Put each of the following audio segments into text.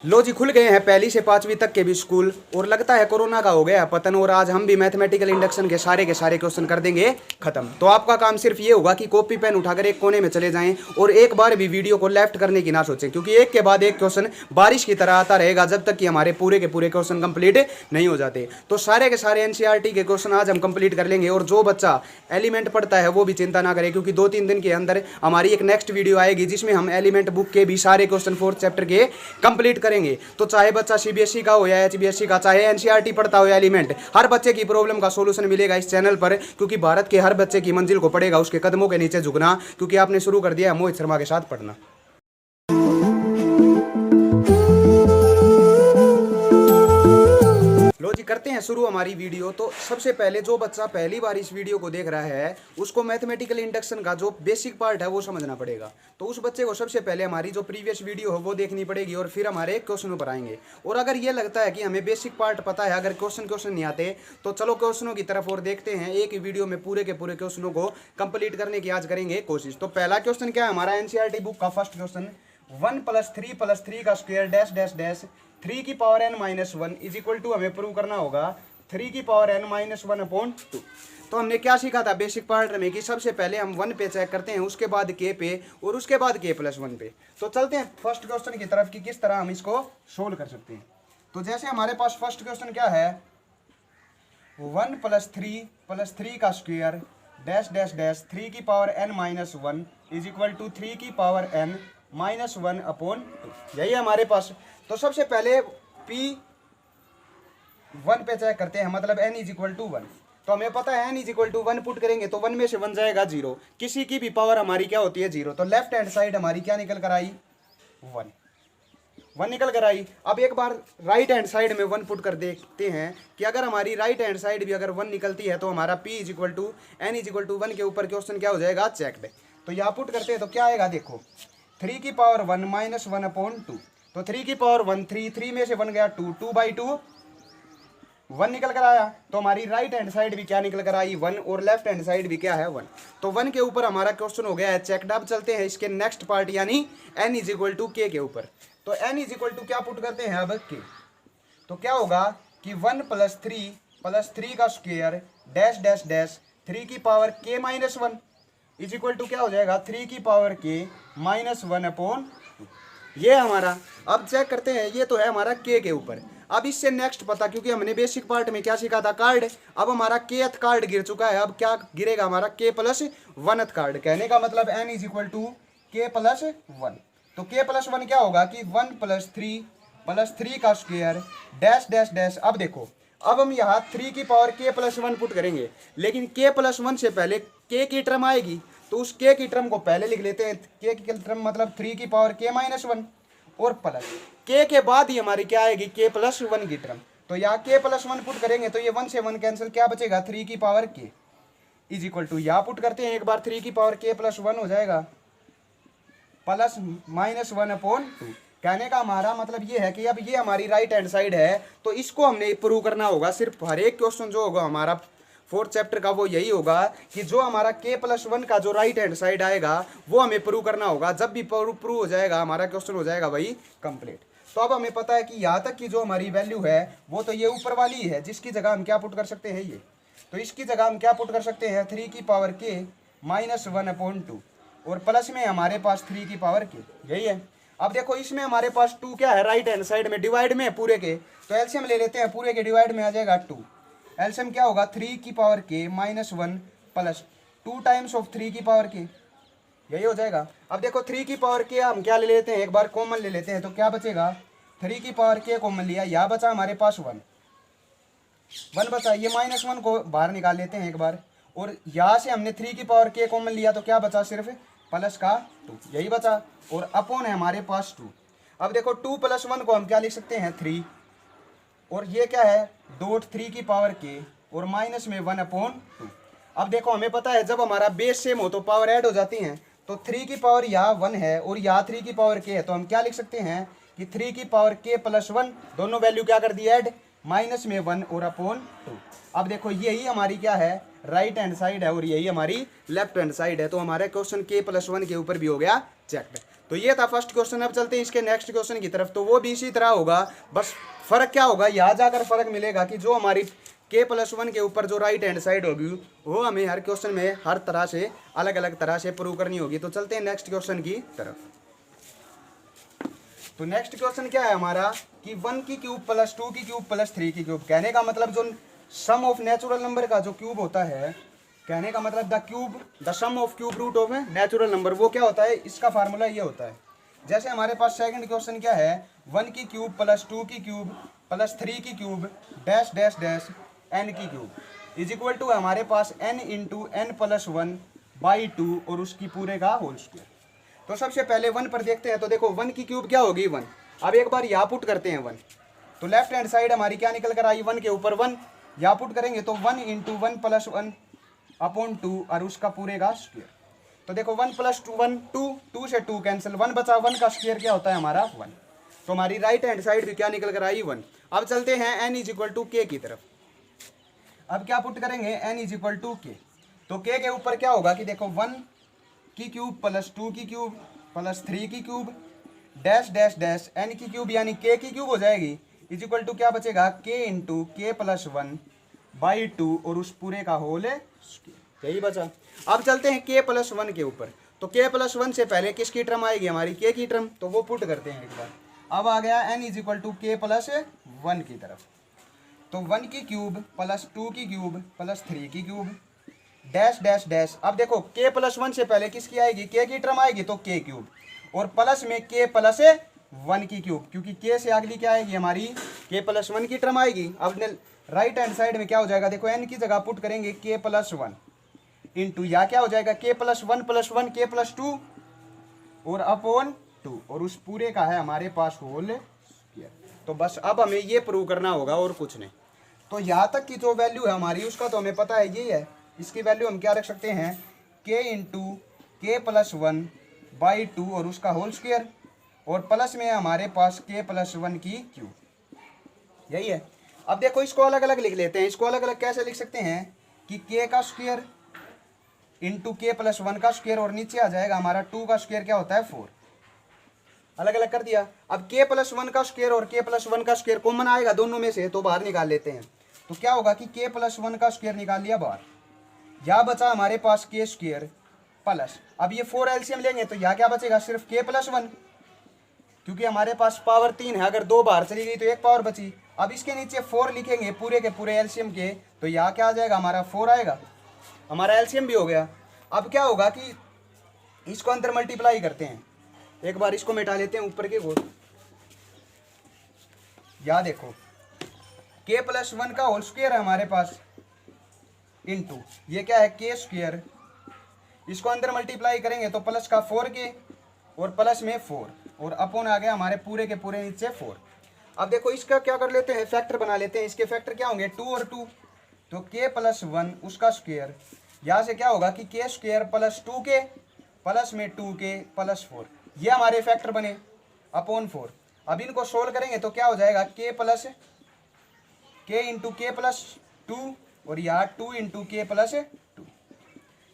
लो जी, खुल गए हैं पहली से पांचवी तक के भी स्कूल और लगता है कोरोना का हो गया पतन। और आज हम भी मैथमेटिकल इंडक्शन के सारे क्वेश्चन कर देंगे खत्म। तो आपका काम सिर्फ ये होगा कि कॉपी पेन उठाकर एक कोने में चले जाएं और एक बार भी वीडियो को लेफ्ट करने की ना सोचें, क्योंकि एक के बाद एक क्वेश्चन बारिश की तरह आता रहेगा जब तक कि हमारे पूरे के पूरे क्वेश्चन कंप्लीट नहीं हो जाते। तो सारे के सारे एनसीईआरटी के क्वेश्चन आज हम कंप्लीट कर लेंगे। और जो बच्चा एलिमेंट पढ़ता है वो भी चिंता ना करे, क्योंकि 2-3 दिन के अंदर हमारी एक नेक्स्ट वीडियो आएगी जिसमें हम एलिमेंट बुक के भी सारे क्वेश्चन 4th चैप्टर के कंप्लीट करेंगे। तो चाहे बच्चा सीबीएसई का हो या एचबीएसई का, चाहे एनसीईआरटी पढ़ता हो या एलिमेंट, हर बच्चे की प्रॉब्लम का सॉल्यूशन मिलेगा इस चैनल पर, क्योंकि भारत के हर बच्चे की मंजिल को पड़ेगा उसके कदमों के नीचे झुकना, क्योंकि आपने शुरू कर दिया मोहित शर्मा के साथ पढ़ना। लो जी, करते हैं शुरू हमारी वीडियो। तो सबसे पहले जो बच्चा पहली बार इस वीडियो को देख रहा है उसको मैथमेटिकल इंडक्शन का जो बेसिक पार्ट है वो समझना पड़ेगा। तो उस बच्चे को सबसे पहले हमारी जो प्रीवियस वीडियो है वो देखनी पड़ेगी और फिर हमारे क्वेश्चनों पर आएंगे। और अगर ये लगता है कि हमें बेसिक पार्ट पता है, अगर क्वेश्चन नहीं आते, तो चलो क्वेश्चनों की तरफ और देखते हैं। एक ही वीडियो में पूरे के पूरे क्वेश्चनों को कंप्लीट करने की आज करेंगे कोशिश। तो पहला क्वेश्चन क्या है हमारा एनसीईआरटी बुक का फर्स्ट क्वेश्चन, 1 + 3 का स्क्वायर डैश डैश डैश 3 की power n - 1 is equal to, हमें प्रूव करना होगा 3 की पावर n - 1/2। तो हमने क्या सीखा था बेसिक पार्ट में कि सबसे पहले हम 1 पे चेक करते हैं, उसके बाद k पे और उसके बाद k+1 पे। तो चलते हैं फर्स्ट क्वेश्चन की तरफ कि किस तरह हम इसको सोल्व कर सकते हैं। तो जैसे हमारे पास फर्स्ट क्वेश्चन क्या है, 1 + 3 का स्क्वायर डैश डैश डैश 3 की power n - 1 is equal to 3 की पावर n - 1/2। यही है हमारे पास। तो सबसे पहले p 1 पे चेक करते हैं, मतलब n = 1। तो हमें पता है n = 1 पुट करेंगे तो 1 में से 1 जाएगा 0। किसी की भी पावर हमारी क्या होती है 0। तो लेफ्ट हैंड साइड हमारी क्या निकल कर आई, 1 निकल कर आई। अब एक बार राइट हैंड साइड में 1 पुट कर देखते हैं कि अगर हमारी राइट हैंड साइड भी अगर 1 निकलती है तो हमारा p = n = 1 के ऊपर क्वेश्चन क्या हो जाएगा, चेक्ड। तो यहाँ पुट करते हैं तो क्या आएगा, देखो 3 की पावर 1 - 1/2। तो 3 की पावर 1 3 में से 1 गया 2, 2/2 1 निकल कर आया। तो हमारी राइट हैंड साइड भी क्या निकल कर आई, 1, और लेफ्ट हैंड साइड भी क्या है, 1। तो 1 के ऊपर हमारा क्वेश्चन हो गया है चेक्ड। अब चलते हैं इसके नेक्स्ट पार्ट यानी n = k के ऊपर। तो n = क्या पुट करते हैं अब, k। तो क्या होगा कि 1 + 3 का स्क्वायर डैश डैश डैश 3 की power k - 1 is equal to क्या हो जाएगा, 3 की पावर k - 1/2। ये हमारा। अब चेक करते हैं, ये तो है हमारा k के ऊपर। अब इससे नेक्स्ट पता, क्योंकि हमने बेसिक पार्ट में क्या सीखा था, कार्ड। अब हमारा kth कार्ड गिर चुका है, अब क्या गिरेगा हमारा k+1th कार्ड। कहने का मतलब n = k+1। तो k+1 क्या होगा कि 1 + 3 का स्क्वायर डैश डैश डैश। अब देखो, अब हम यहाँ 3 की पावर k+1 पुट करेंगे, लेकिन k+1 से पहले k की टर्म आएगी, तो उस k की टर्म को पहले लिख लेते हैं। k की टर्म मतलब 3 की पावर k - 1 और प्लस k के बाद ही हमारी क्या आएगी, k+1 की टर्म। तो यहाँ k+1 पुट करेंगे तो ये 1 से 1 कैंसिल, क्या बचेगा, 3 की power k is equal to, यहाँ पुट करते हैं एक बार 3 की पावर k+1 हो जाएगा +-1/2। कहने का हमारा मतलब ये है कि अब ये हमारी राइट हैंड साइड है, तो इसको हमने प्रूव करना होगा। सिर्फ हर एक क्वेश्चन जो होगा हमारा 4th चैप्टर का वो यही होगा कि जो हमारा k+1 का जो राइट हैंड साइड आएगा वो हमें प्रूव करना होगा। जब भी प्रूव हो जाएगा हमारा क्वेश्चन हो जाएगा भाई कंप्लीट। तो अब हमें पता है कि यहाँ तक की जो हमारी वैल्यू है वो तो ये ऊपर वाली है, जिसकी जगह हम क्या पुट कर सकते हैं, ये। तो इसकी जगह हम क्या पुट कर सकते हैं, 3 की पावर k - 1/2 और प्लस में हमारे पास 3 की पावर k, यही है। अब देखो इसमें हमारे पास 2 क्या है, राइट हैंड साइड में डिवाइड में पूरे के, तो एलसीएम ले लेते हैं, पूरे के डिवाइड में आ जाएगा 2। एलसीएम क्या होगा, 3 की power k - 1 plus 2 times of 3 की पावर k, यही हो जाएगा। अब देखो 3 की पावर k हम क्या ले लेते हैं, एक बार कॉमन ले लेते हैं, तो क्या बचेगा, 3 की पावर k कॉमन लिया, यहाँ बचा हमारे पास 1 बचा। ये -1 को बाहर निकाल लेते हैं एक बार, और यहाँ से हमने 3 की पावर k कॉमन लिया तो क्या बचा, सिर्फ प्लस का 2, यही बचा, और अपॉन है हमारे पास 2। अब देखो 2 + 1 को हम क्या लिख सकते हैं, 3, और ये क्या है, डॉट 3 की पावर k और माइनस में 1/2। अब देखो हमें पता है जब हमारा बेस सेम हो तो पावर ऐड हो जाती हैं। तो 3 की पावर यहाँ 1 है और यहाँ 3 की पावर k है, तो हम क्या लिख सकते हैं कि 3 की पावर k + 1, दोनों वैल्यू क्या कर दी ऐड, माइनस में 1 और /2। अब देखो यही हमारी क्या है, राइट हैंड साइड है और यही हमारी लेफ्ट हैंड साइड है। तो हमारे क्वेश्चन k+1 के ऊपर भी हो गया चेक। तो ये था फर्स्ट क्वेश्चन। अब चलते हैं इसके नेक्स्ट क्वेश्चन की तरफ। तो वो भी इसी तरह होगा, बस फर्क क्या होगा, यहाँ जाकर फर्क मिलेगा कि जो हमारी k+1 के ऊपर जो राइट हैंड साइड होगी वो हमें हर क्वेश्चन में हर तरह से अलग अलग तरह से प्रूव करनी होगी। तो चलते हैं नेक्स्ट क्वेश्चन की तरफ। तो नेक्स्ट क्वेश्चन क्या है हमारा कि 1 की क्यूब प्लस 2 की क्यूब प्लस 3 की क्यूब। कहने का मतलब जो सम ऑफ नेचुरल नंबर का जो क्यूब होता है, कहने का मतलब the sum of cube root of natural number, वो क्या होता है, इसका फार्मूला ये होता है। जैसे हमारे पास सेकंड क्वेश्चन क्या है, 1 की क्यूब प्लस 2 की क्यूब प्लस 3 की cube dash dash dash n की क्यूब इज इक्वल टू हमारे पास n into n plus 1 by 2 और उसकी पूरे का होल स्क्वायर। तो सबसे पहले 1 पर देखते हैं। तो देखो 1 की क्यूब क्या होगी 1। अब एक बार यहाँ पुट करते हैं 1, तो लेफ्ट हैंड साइड हमारी क्या निकल कर आई 1 के ऊपर 1, यहाँ पुट करेंगे तो 1 इंटू 1 प्लस 1 अपॉन 2 और उसका पूरे का स्क्वायर। तो देखो 1 प्लस 1 2 से 2 कैंसिल, 1 बचा, 1 का स्क्वायर क्या होता है हमारा 1। तो हमारी राइट हैंड साइड भी क्या निकल कर आई 1। अब चलते हैं n इज इक्वल टू के की तरफ। अब क्या पुट करेंगे n इज इक्वल टू के। तो k के ऊपर क्या होगा कि देखो 1 की क्यूब प्लस 2 की क्यूब प्लस 3 की cube dash dash dash n की क्यूब यानी k की क्यूब हो जाएगी इज इक्वल टू क्या बचेगा k इंटू के प्लस 1 बाई 2 और उस पूरे का होल है, यही बचा। अब चलते हैं k+1 के ऊपर। तो k+1 से पहले किसकी टर्म आएगी हमारी k की टर्म, तो वो पुट करते हैं एक बार। अब आ गया n is equal to k+1 की तरफ। तो 1 की क्यूब प्लस 2 की क्यूब प्लस 3 की क्यूब डैश डैश डैश। अब देखो k+1 से पहले किसकी आएगी, k की टर्म आएगी तो k क्यूब और प्लस में k+1 की क्यूब, क्योंकि k से अगली क्या आएगी हमारी k+1 की टर्म आएगी। अब राइट हैंड साइड में क्या हो जाएगा, देखो n की जगह पुट करेंगे k+1 इंटू या क्या हो जाएगा k+1 प्लस 1 k+2 और अपॉन 2 और उस पूरे का है हमारे पास होल स्क्वायर। तो बस अब हमें ये प्रूव करना होगा और कुछ नहीं। तो यहाँ तक की जो वैल्यू है हमारी उसका तो हमें पता है यही है। इसकी वैल्यू हम क्या रख सकते हैं k इंटू k+1 बाई 2 और उसका होल स्क्वायर और प्लस में हमारे पास k+1 की क्यूब, यही है। अब देखो इसको अलग अलग लिख लेते हैं। इसको अलग अलग कैसे लिख सकते हैं कि k का स्क्वायर इंटू k+1 का स्क्वायर और नीचे आ जाएगा हमारा 2 का स्क्वायर क्या होता है 4। अलग अलग कर दिया। अब k+1 का स्क्वायर और k+1 का स्क्वायर कॉमन आएगा दोनों में से, तो बाहर निकाल लेते हैं। तो क्या होगा कि k+1 का स्क्वायर निकाल लिया बाहर, यहाँ बचा हमारे पास k स्क्वायर प्लस, अब ये 4 एलसीएम लेंगे तो यहाँ क्या बचेगा सिर्फ k+1, क्योंकि हमारे पास पावर 3 है, अगर 2 बाहर चली गई तो 1 पावर बची। अब इसके नीचे 4 लिखेंगे पूरे के पूरे एलसीएम के, तो यहाँ क्या आ जाएगा हमारा 4 आएगा, हमारा एलसीएम भी हो गया। अब क्या होगा कि इसको अंदर मल्टीप्लाई करते हैं, एक बार इसको मिटा लेते हैं ऊपर के को। यहाँ देखो k+1 का होल स्क्वायर है हमारे पास इंटू ये क्या है k स्क्वायर, इसको अंदर मल्टीप्लाई करेंगे तो प्लस का 4k और प्लस में 4 और अपॉन आ गया हमारे पूरे के पूरे नीचे 4। अब देखो इसका क्या कर लेते हैं, फैक्टर बना लेते हैं। इसके फैक्टर क्या होंगे 2 और 2, तो k+1 उसका स्क्वायर, यहाँ से क्या होगा कि k square plus 2k plus में 2k प्लस 4, ये हमारे फैक्टर बने अपॉन 4। अब इनको सोल्व करेंगे तो क्या हो जाएगा k इंटू के प्लस 2 और यहाँ 2 इंटू के प्लस 2।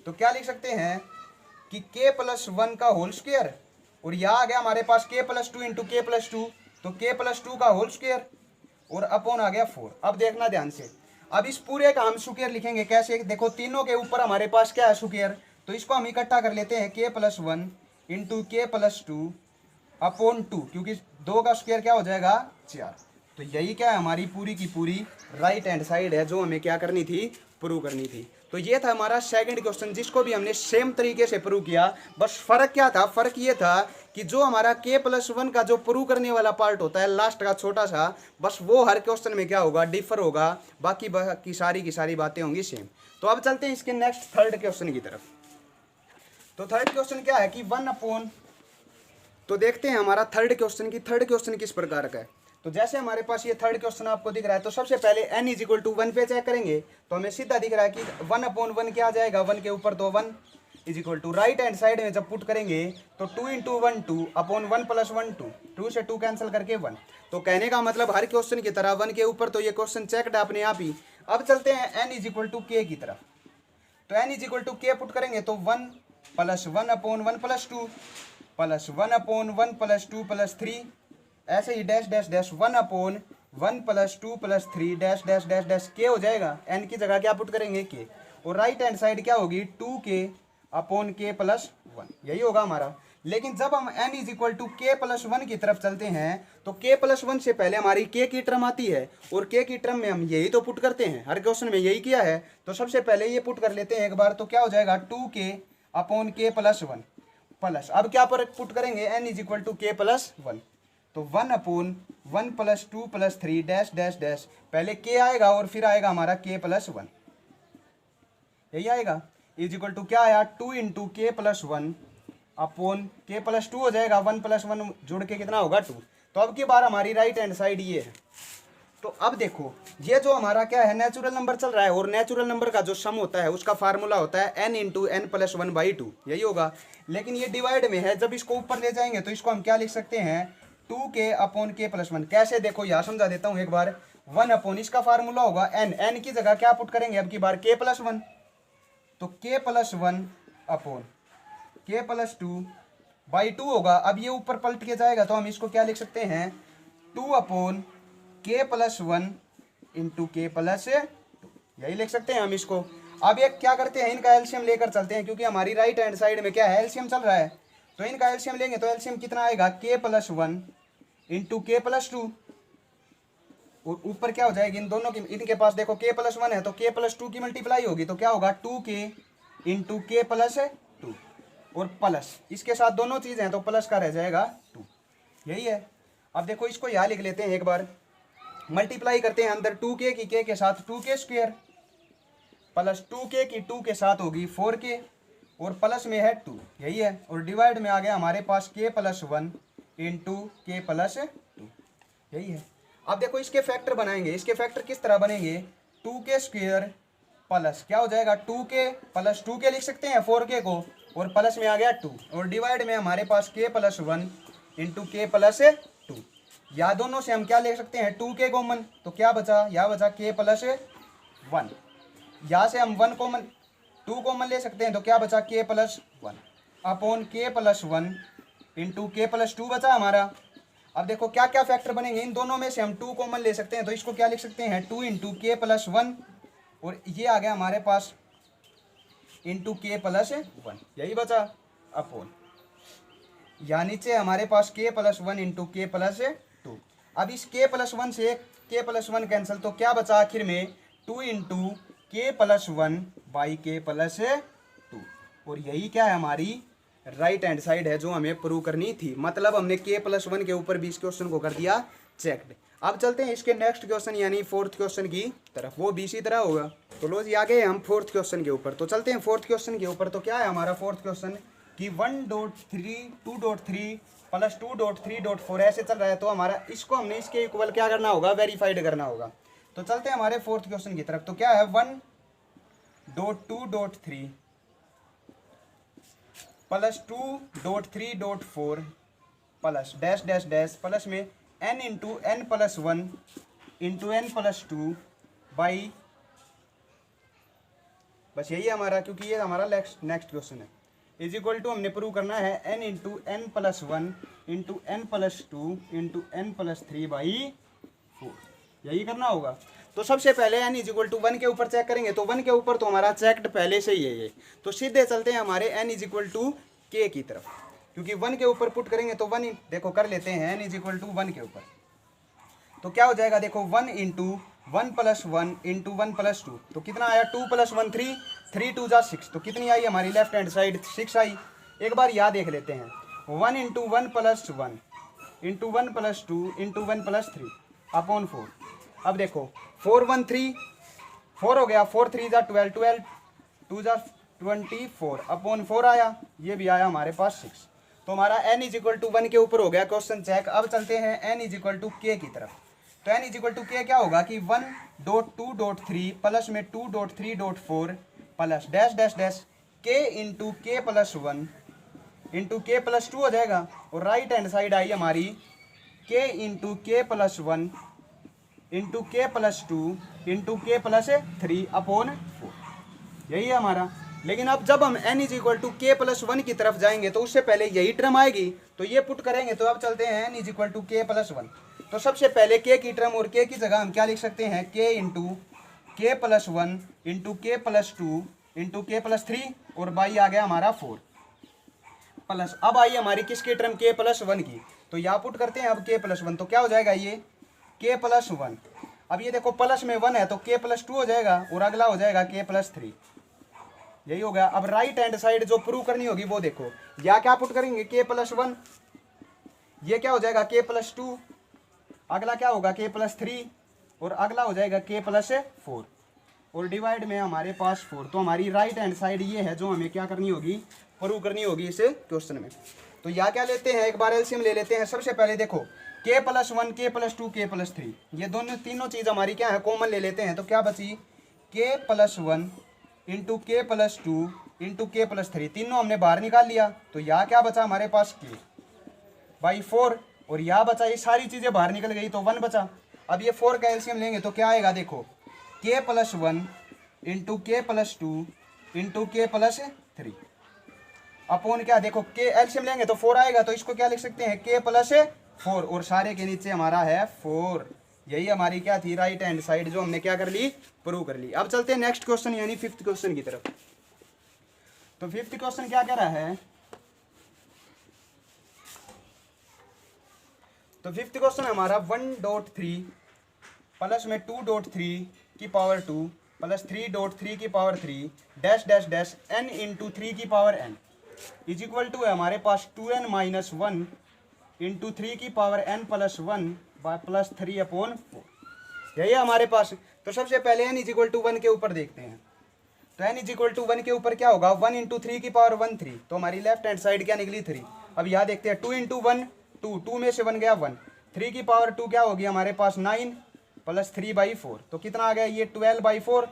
तो क्या लिख सकते हैं कि k+1 का होल स्क्वायर और यहाँ आ गया हमारे पास k+2 इंटू के प्लस 2, तो k+2 का होल स्क्वायर और अपॉन आ गया 4। अब देखना ध्यान से, अब इस पूरे का हम स्क्वायर लिखेंगे कैसे, देखो तीनों के ऊपर हमारे पास क्या है स्क्वायर, तो इसको हम इकट्ठा कर लेते हैं k+1 इंटू k+2 अपॉन 2, क्योंकि 2 का स्क्वायर क्या हो जाएगा 4। तो यही क्या है हमारी पूरी की पूरी राइट हैंड साइड है जो हमें क्या करनी थी, प्रूव करनी थी। तो ये था हमारा सेकंड क्वेश्चन, जिसको भी हमने सेम तरीके से प्रूव किया। बस फर्क क्या था, फर्क ये था कि जो हमारा k+1 का जो प्रूव करने वाला पार्ट होता है लास्ट का छोटा सा, बस वो हर क्वेश्चन में क्या होगा डिफर होगा, बाकी सारी की सारी बातें होंगी सेम। तो अब चलते हैं इसके नेक्स्ट थर्ड क्वेश्चन की तरफ। तो थर्ड क्वेश्चन क्या है कि 1/, तो देखते हैं हमारा थर्ड क्वेश्चन किस प्रकार का है। तो जैसे हमारे पास ये थर्ड क्वेश्चन आपको दिख रहा है, तो सबसे पहले n इज इक्वल टू 1 पे चेक करेंगे तो हमें सीधा दिख रहा है कि 1/1 क्या आ जाएगा, 1 के ऊपर तो 1 is equal to right hand side में जब पुट करेंगे तो 2 इंटू 1 2 अपॉन 1 प्लस 1 2, 2 से 2 कैंसिल करके 1। तो कहने का मतलब हर क्वेश्चन की तरह 1 के ऊपर तो ये क्वेश्चन चेकड है अपने आप ही। अब चलते हैं n इज इक्वल टू के की तरफ। तो n इज इक्वल टू के पुट करेंगे तो 1 plus 1 upon 1 plus 2 plus 1/1 plus 2 plus 3, ऐसे ही dash dash dash 1/1 plus 2 plus 3 dash dash dash dash के हो जाएगा। एन की जगह क्या पुट करेंगे के, और राइट हैंड साइड क्या होगी 2k/k प्लस 1, यही होगा हमारा। लेकिन जब हम n is equal to k plus 1 की तरफ चलते हैं तो k प्लस 1 से पहले हमारी k की टर्म आती है, और k की टर्म में हम यही तो पुट करते हैं, हर क्वेश्चन में यही किया है। तो सबसे पहले ये पुट कर लेते हैं एक बार, तो क्या हो जाएगा 2k/k प्लस 1 प्लस, अब क्या पर पुट करेंगे n is equal to k plus 1, तो 1/1 प्लस 2 प्लस 3 डैश डैश डैश, पहले k आएगा और फिर आएगा हमारा k प्लस 1, यही आएगा। इज इक्वल टू क्या आया 2 into k plus 1 upon k plus 2 हो जाएगा, 1 प्लस 1 जोड़ के कितना होगा 2। तो अब की बार हमारी राइट हैंड साइड ये है। तो अब देखो ये जो हमारा क्या है नेचुरल नंबर चल रहा है, और नेचुरल नंबर का जो सम होता है उसका फार्मूला होता है n इंटू एन प्लस 1/2, यही होगा। लेकिन ये डिवाइड में है, जब इसको ऊपर ले जाएंगे तो इसको हम क्या लिख सकते हैं 2k/k प्लस 1। कैसे देखो यहाँ समझा देता हूँ एक बार, 1/, इसका फार्मूला होगा n की जगह क्या पुट करेंगे अब की बार k प्लस 1, तो k प्लस 1/k प्लस 2/2 होगा। अब ये ऊपर पलट के जाएगा तो हम इसको क्या लिख सकते हैं 2/k plus 1 into k plus 2, यही लिख सकते हैं हम इसको। अब एक क्या करते हैं इनका एलसीएम लेकर चलते हैं, क्योंकि हमारी राइट हैंड साइड में क्या है एलसीएम चल रहा है, तो इनका एलसीएम लेंगे तो एलसीएम कितना आएगा k plus 1 into k plus 2, और ऊपर क्या हो जाएगी इन दोनों की, इनके पास देखो k प्लस 1 है तो k प्लस 2 की मल्टीप्लाई होगी, तो क्या होगा 2k इंटू k प्लस 2, और प्लस इसके साथ दोनों चीज़ हैं तो प्लस का रह जाएगा 2, यही है। अब देखो इसको यहाँ लिख लेते हैं एक बार, मल्टीप्लाई करते हैं अंदर 2k की k के साथ 2k स्क्वायर, प्लस 2k की 2 के साथ होगी 4k, और प्लस में है 2, यही है। और डिवाइड में आ गया हमारे पास k plus 1 into k plus 2, यही है। अब देखो इसके फैक्टर बनाएंगे, इसके फैक्टर किस तरह बनेंगे 2k स्क्वायर प्लस क्या हो जाएगा 2k प्लस 2k लिख सकते हैं 4k को, और प्लस में आ गया 2, और डिवाइड में हमारे पास k plus 1 into k plus 2, या दोनों से हम क्या ले सकते हैं 2k कॉमन, तो क्या बचा यहाँ बचा k प्लस 1, यहाँ से हम 1 कॉमन 2 कॉमन ले सकते हैं तो क्या बचा k plus 1 upon k plus 1 into k plus 2 बचा हमारा। अब देखो क्या क्या फैक्टर बनेंगे, इन दोनों में से हम 2 कॉमन ले सकते हैं तो इसको क्या लिख सकते हैं 2 इंटू k प्लस 1, और ये आ गया हमारे पास इंटू k प्लस 1, यही बचा अपॉन, या नीचे हमारे पास k plus 1 into k plus 2। अब इस k प्लस 1 से k प्लस 1 कैंसिल, तो क्या बचा आखिर में 2 into k plus 1 by k plus 2, और यही क्या है हमारी राइट हैंड साइड है जो हमें प्रूव करनी थी। मतलब हमने k प्लस 1 के ऊपर भी इस क्वेश्चन को कर दिया चेक्ड। अब चलते हैं इसके नेक्स्ट क्वेश्चन यानी फोर्थ क्वेश्चन की तरफ, वो भी इसी तरह होगा। तो लो जी आ गए हम फोर्थ क्वेश्चन के ऊपर, तो चलते हैं फोर्थ क्वेश्चन के ऊपर। तो क्या है हमारा फोर्थ क्वेश्चन कि 1.3 2.3 प्लस 2.3.4 ऐसे चल रहा है, तो हमारा इसको हमने इसके इक्वल क्या करना होगा वेरीफाइड करना होगा। तो चलते हैं हमारे फोर्थ क्वेश्चन की तरफ। तो क्या है 1.2.3 plus 2.3.4 plus dash dash dash plus में n into N plus 1 into N plus 2 by, बस यही है हमारा, क्योंकि ये हमारा नेक्स्ट क्वेश्चन है। इज इक्वल टू हमने प्रूव करना है n into N plus 1 into N plus 2 into N plus 3 by 4, यही करना होगा। तो सबसे पहले n इज इक्वल टू 1 के ऊपर चेक करेंगे, तो 1 के ऊपर तो हमारा चेक्ड पहले से ही है ये, तो सीधे चलते हैं हमारे n is equal to k की तरफ, क्योंकि 1 के ऊपर पुट करेंगे तो 1 देखो कर लेते हैं n इज इक्वल टू 1 के ऊपर, तो क्या हो जाएगा देखो 1 इंटू 1 प्लस 1 इंटू 1 प्लस 2, तो कितना आया 2 प्लस 1 3, 3 2 जा 6, तो कितनी आई हमारी लेफ्ट हैंड साइड 6 आई। एक बार यहाँ देख लेते हैं 1 into 1 plus 1 into 1 plus 2 into 1 plus 3 upon 4। अब देखो 4 1 3 4 हो गया, 4 3 जा 12, 12 2 जा 24 अपॉन 4 आया, ये भी आया हमारे पास 6। तो हमारा n इज इक्वल टू 1 के ऊपर हो गया क्वेश्चन चेक। अब चलते हैं n is equal to k की तरफ। तो n is equal to k क्या होगा कि 1.2.3 प्लस में 2.3.4 plus dash dash dash k into k plus 1 into k plus 2 हो जाएगा, और राइट हैंड साइड आई हमारी k into k plus 1 into k plus 2 into k plus 3 upon 4, यही है हमारा। लेकिन अब जब हम n is equal to K plus one की तरफ जाएंगे तो उससे पहले यही टर्म आएगी, तो ये पुट करेंगे। तो अब चलते हैं n is equal to K plus one. तो सबसे पहले k की टर्म और k की जगह हम क्या लिख सकते हैं, k इंटू के प्लस वन इंटू के प्लस टू इंटू के प्लस थ्री, और बाई आ गया हमारा 4 प्लस। अब आई हमारी किसकी टर्म, के प्लस वन की। तो यहाँ पुट करते हैं अब के प्लस वन, तो क्या हो जाएगा ये के प्लस वन। अब ये देखो प्लस में वन है तो के प्लस टू हो जाएगा, और अगला हो जाएगा के प्लस थ्री। यही हो गया। अब राइट हैंड साइड जो प्रूव करनी होगी वो देखो, या क्या पुट करेंगे के प्लस वन, ये क्या हो जाएगा के प्लस टू, अगला क्या होगा के प्लस थ्री, और अगला हो जाएगा के प्लस फोर, और डिवाइड में हमारे पास 4। तो हमारी राइट हैंड साइड ये है जो हमें क्या करनी होगी, प्रूव करनी होगी इस क्वेश्चन में। तो या क्या लेते हैं, एक बार एलसीएम ले लेते हैं। सबसे पहले देखो के प्लस वन, के plus two, K plus three, ये दोनों तीनों चीज़ हमारी क्या है, कॉमन ले लेते हैं। तो क्या बची के प्लस वन इंटू के प्लस टू इंटू के प्लस थ्री, तीनों हमने बाहर निकाल लिया। तो यहाँ क्या बचा हमारे पास के बाई 4, और यहाँ बचा, ये सारी चीज़ें बाहर निकल गई तो 1 बचा। अब ये 4 का एलसीएम लेंगे तो क्या आएगा, देखो के प्लस वन इंटू के प्लस टू इंटू के प्लस थ्री अपॉन क्या, देखो के एलसीएम लेंगे तो 4 आएगा, तो इसको क्या लिख सकते हैं के प्लस 4, और सारे के नीचे हमारा है 4। यही हमारी क्या थी, राइट हैंड साइड जो हमने क्या कर ली, प्रूव कर ली। अब चलते हैं नेक्स्ट क्वेश्चन यानी 5th क्वेश्चन की तरफ। तो 5th क्वेश्चन क्या कह रहा है, तो 5th क्वेश्चन हमारा 1.3 प्लस में 2.3 की पावर 2 प्लस 3.3 की power 3 dash dash dash n into 3 की power n is equal to है हमारे पास 2n माइनस 1 इंटू 3 की power n plus 1 plus 3 upon 4। यही है हमारे पास। तो सबसे पहले n इज इक्वल टू 1 के ऊपर देखते हैं। तो n इज इक्वल टू 1 के ऊपर क्या होगा, 1 इंटू 3 की पावर 1 3, तो हमारी लेफ्ट हैंड साइड क्या निकली 3। अब यहाँ देखते हैं 2 इंटू 1 2, 2 में से 1 गया 1, 3 की पावर 2 क्या होगी हमारे पास 9 प्लस 3/4, तो कितना आ गया ये 12/4,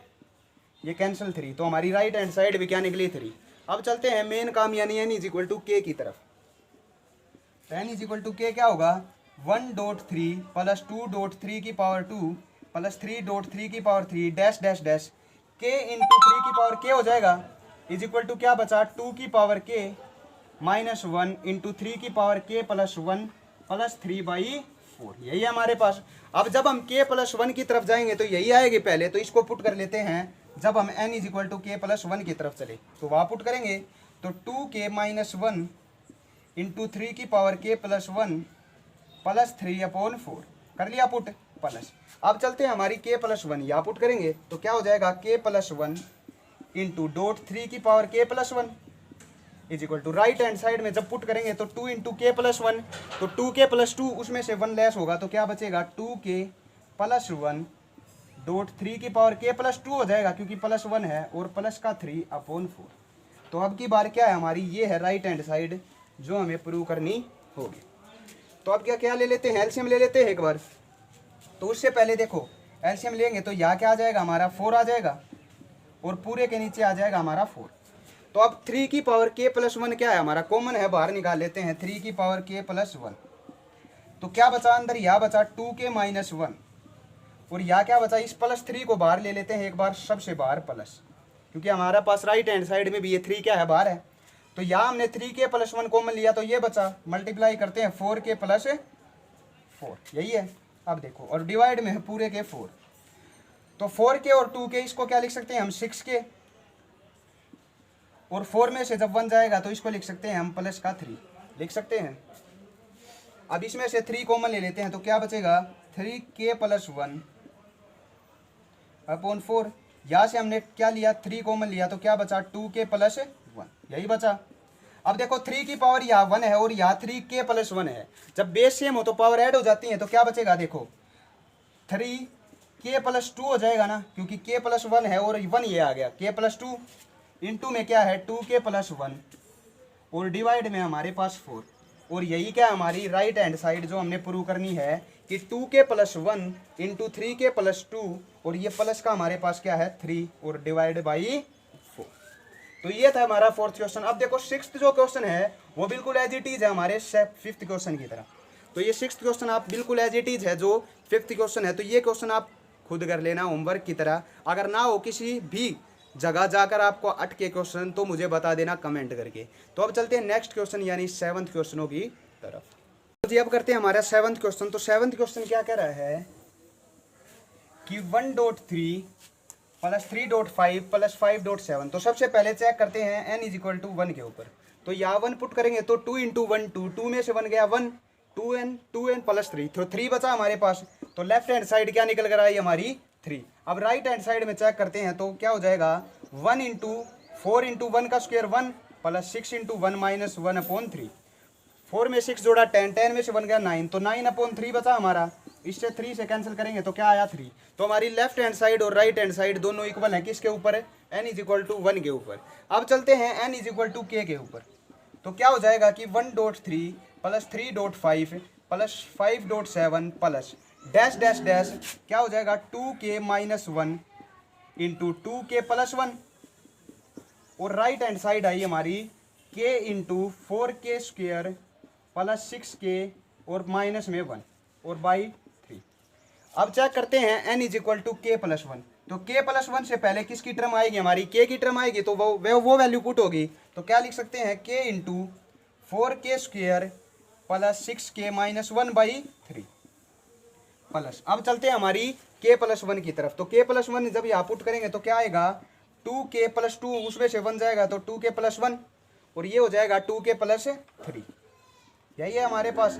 ये कैंसिल 3, तो हमारी राइट हैंड साइड भी क्या निकली 3। अब चलते हैं मेन काम यानी n इज इक्वल टू के की तरफ। तो n इज इक्वल टू के क्या होगा, 1.3 प्लस 2.3 की पावर 2 प्लस 3.3 की पावर 3 डैश डैश डैश के इंटू 3 की पावर के हो जाएगा, इज इक्वल टू क्या बचा 2 की पावर के माइनस 1 इंटू 3 की पावर के प्लस 1 प्लस 3/4। यही है हमारे पास। अब जब हम के प्लस 1 की तरफ जाएंगे तो यही आएगी पहले, तो इसको पुट कर लेते हैं। जब हम n is equal to K plus 1 की तरफ चले तो वहाँ पुट करेंगे, तो 2k माइनस 1 इंटू 3 की पावर के प्लस 1 प्लस 3/4 कर लिया पुट प्लस। अब चलते हैं हमारी के प्लस 1 यहाँ पुट करेंगे तो क्या हो जाएगा के प्लस 1 इंटू डॉट 3 की power K plus 1 is equal to, right hand side में जब पुट करेंगे तो 2 इंटू के प्लस 1, तो 2k प्लस 2 उसमें से 1 लेस होगा तो क्या बचेगा 2k प्लस 1 डॉट 3 की पावर के प्लस 2 हो जाएगा क्योंकि प्लस 1 है, और प्लस का 3/4। तो अब की बार क्या है हमारी, ये है राइट हैंड साइड जो हमें प्रूव करनी होगी। तो अब क्या क्या ले लेते हैं, एलसीएम ले लेते हैं एक बार। तो उससे पहले देखो एलसीएम लेंगे तो यहाँ क्या आ जाएगा हमारा 4 आ जाएगा, और पूरे के नीचे आ जाएगा हमारा 4। तो अब 3 की पावर के प्लस 1 क्या है हमारा, कॉमन है, बाहर निकाल लेते हैं 3 की पावर के प्लस 1। तो क्या बचा अंदर, यहाँ बचा 2k माइनस 1, और यहाँ क्या बचा, इस प्लस 3 को बाहर ले लेते हैं एक बार, सबसे बाहर प्लस, क्योंकि हमारा पास राइट हैंड साइड में भी ये 3 क्या है बाहर है। तो यहाँ हमने 3k प्लस 1 कॉमन लिया तो ये बचा, मल्टीप्लाई करते हैं 4k प्लस 4, यही है। अब देखो और डिवाइड में है पूरे के 4, तो 4k और 2k इसको क्या लिख सकते हैं हम 6k, और 4 में से जब 1 जाएगा तो इसको लिख सकते हैं हम प्लस का 3 लिख सकते हैं। अब इसमें से 3 कॉमन ले लेते हैं तो क्या बचेगा 3k प्लस 1 अपॉन 4। यहाँ से हमने क्या लिया 3 कॉमन लिया तो क्या बचा 2k प्लस 1, यही बचा। अब देखो 3 की पावर यहाँ 1 है और यहाँ 3k प्लस 1 है, जब बेस सेम हो तो पावर ऐड हो जाती है, तो क्या बचेगा देखो 3k प्लस 2 हो जाएगा ना, क्योंकि k प्लस 1 है और 1 ये आ गया, k प्लस 2 इंटू में क्या है 2k प्लस 1, और डिवाइड में हमारे पास 4। और यही क्या हमारी राइट हैंड साइड जो हमने प्रूव करनी है कि 2k plus 1 into 3k plus 2, और ये प्लस का हमारे पास क्या है 3, और डिवाइड बाई 4। तो ये था हमारा 4th क्वेश्चन। अब देखो 6th जो क्वेश्चन है वो बिल्कुल एज इट इज है हमारे 5th क्वेश्चन की तरह। तो ये 6th क्वेश्चन आप बिल्कुल एज इट इज है जो 5th क्वेश्चन है, तो ये क्वेश्चन आप खुद कर लेना होमवर्क की तरह। अगर ना हो किसी भी जगह जाकर आपको अटके क्वेश्चन तो मुझे बता देना कमेंट करके। तो अब चलते हैं नेक्स्ट क्वेश्चन यानी 7th क्वेश्चनों की तरफ। तो जी अब करते हैं हमारा 7th क्वेश्चन। तो 7th क्वेश्चन क्या कह रहा है कि 1.3 प्लस 3.5 प्लस 5.7। तो सबसे पहले चेक करते हैं n इज इक्वल टू 1 के ऊपर। तो यहाँ 1 पुट करेंगे तो 2 इंटू 1 2, 2 में से 1 गया 1, 2n प्लस 3, तो 3 बचा हमारे पास। तो लेफ्ट हैंड साइड क्या निकल कर आई हमारी 3। अब राइट हैंड साइड में चेक करते हैं तो क्या हो जाएगा 1 इंटू 4 इंटू 1 का स्क्वायर 1 प्लस 6 इंटू 1 माइनस 1/3। 4 में 6 जोड़ा 10, 10 में से 1 गया 9, तो 9/3 बचा हमारा। इससे 3 से कैंसिल करेंगे तो क्या आया 3। तो हमारी लेफ्ट हैंड साइड और राइट हैंड साइड दोनों इक्वल है किसके ऊपर, n इज इक्वल टू 1 के ऊपर। अब चलते हैं n is equal to k के ऊपर। तो क्या हो जाएगा कि 1.3 plus 3.5 plus 5.7 plus dash dash dash क्या हो जाएगा 2k minus 1 into 2k plus 1। और राइट हैंड साइड आई हमारी k into 4k square plus 6k और माइनस में 1 और बाई 3। अब चेक करते हैं n is equal to k plus 1। तो k प्लस 1 से पहले किसकी टर्म आएगी हमारी, k की टर्म आएगी, तो वो वैल्यू पुट होगी। तो क्या लिख सकते हैं k into 4k square plus 6k minus 1/3 plus. अब चलते हैं हमारी k प्लस 1 की तरफ। तो k प्लस 1 जब यहाँ पुट करेंगे तो क्या आएगा 2k प्लस 2, उसमें से 1 जाएगा तो 2k प्लस 1 और ये हो जाएगा 2k प्लस 3। यही है हमारे पास।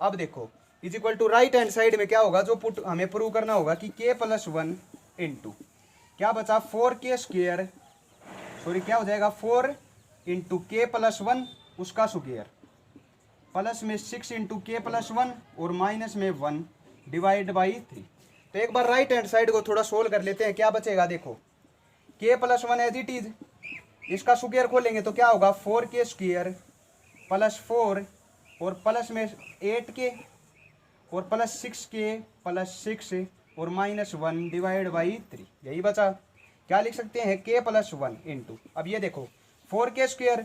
अब देखो is equal to right hand side में क्या होगा, जो पुट हमें प्रूव करना होगा कि k प्लस 1 इंटू क्या बचा 4k स्क्वेयर, सॉरी क्या हो जाएगा 4 इंटू k प्लस 1 उसका स्क्वेयर प्लस में 6 इंटू k प्लस 1 और माइनस में 1 डिवाइड बाई 3। तो एक बार राइट हैंड साइड को थोड़ा सोल्व कर लेते हैं। क्या बचेगा देखो k plus 1 as it is, इसका स्क्वेयर खोलेंगे तो क्या होगा 4k स्क्वेयर प्लस 4 और प्लस में 8k और प्लस 6k प्लस 6 और माइनस 1 डिवाइड बाई 3। यही बचा। क्या लिख सकते हैं k प्लस 1 इंटू, अब ये देखो 4k स्क्वेयर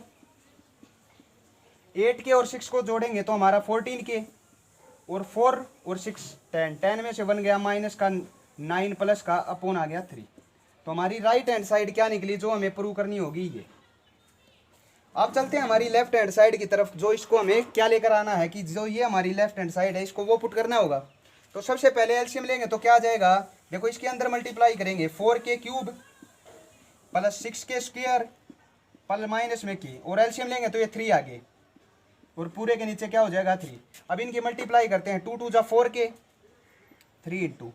8k और 6 को जोड़ेंगे तो हमारा 14k और 4 और 6 10, 10 में से 1 गया माइनस का 9 प्लस का अपॉन आ गया 3। तो हमारी राइट हैंड साइड क्या निकली जो हमें प्रूव करनी होगी ये। अब चलते हैं हमारी लेफ्ट हैंड साइड की तरफ, जो इसको हमें क्या लेकर आना है कि जो ये हमारी लेफ्ट हैंड साइड है इसको वो पुट करना होगा। तो सबसे पहले एलसीएम लेंगे तो क्या आ जाएगा देखो, इसके अंदर मल्टीप्लाई करेंगे 4k cube plus 6k square plus minus में k और एलसीएम लेंगे तो ये 3 आ गए और पूरे के नीचे क्या हो जाएगा 3। अब इनकी मल्टीप्लाई करते हैं 2 2 जा 4k 3 into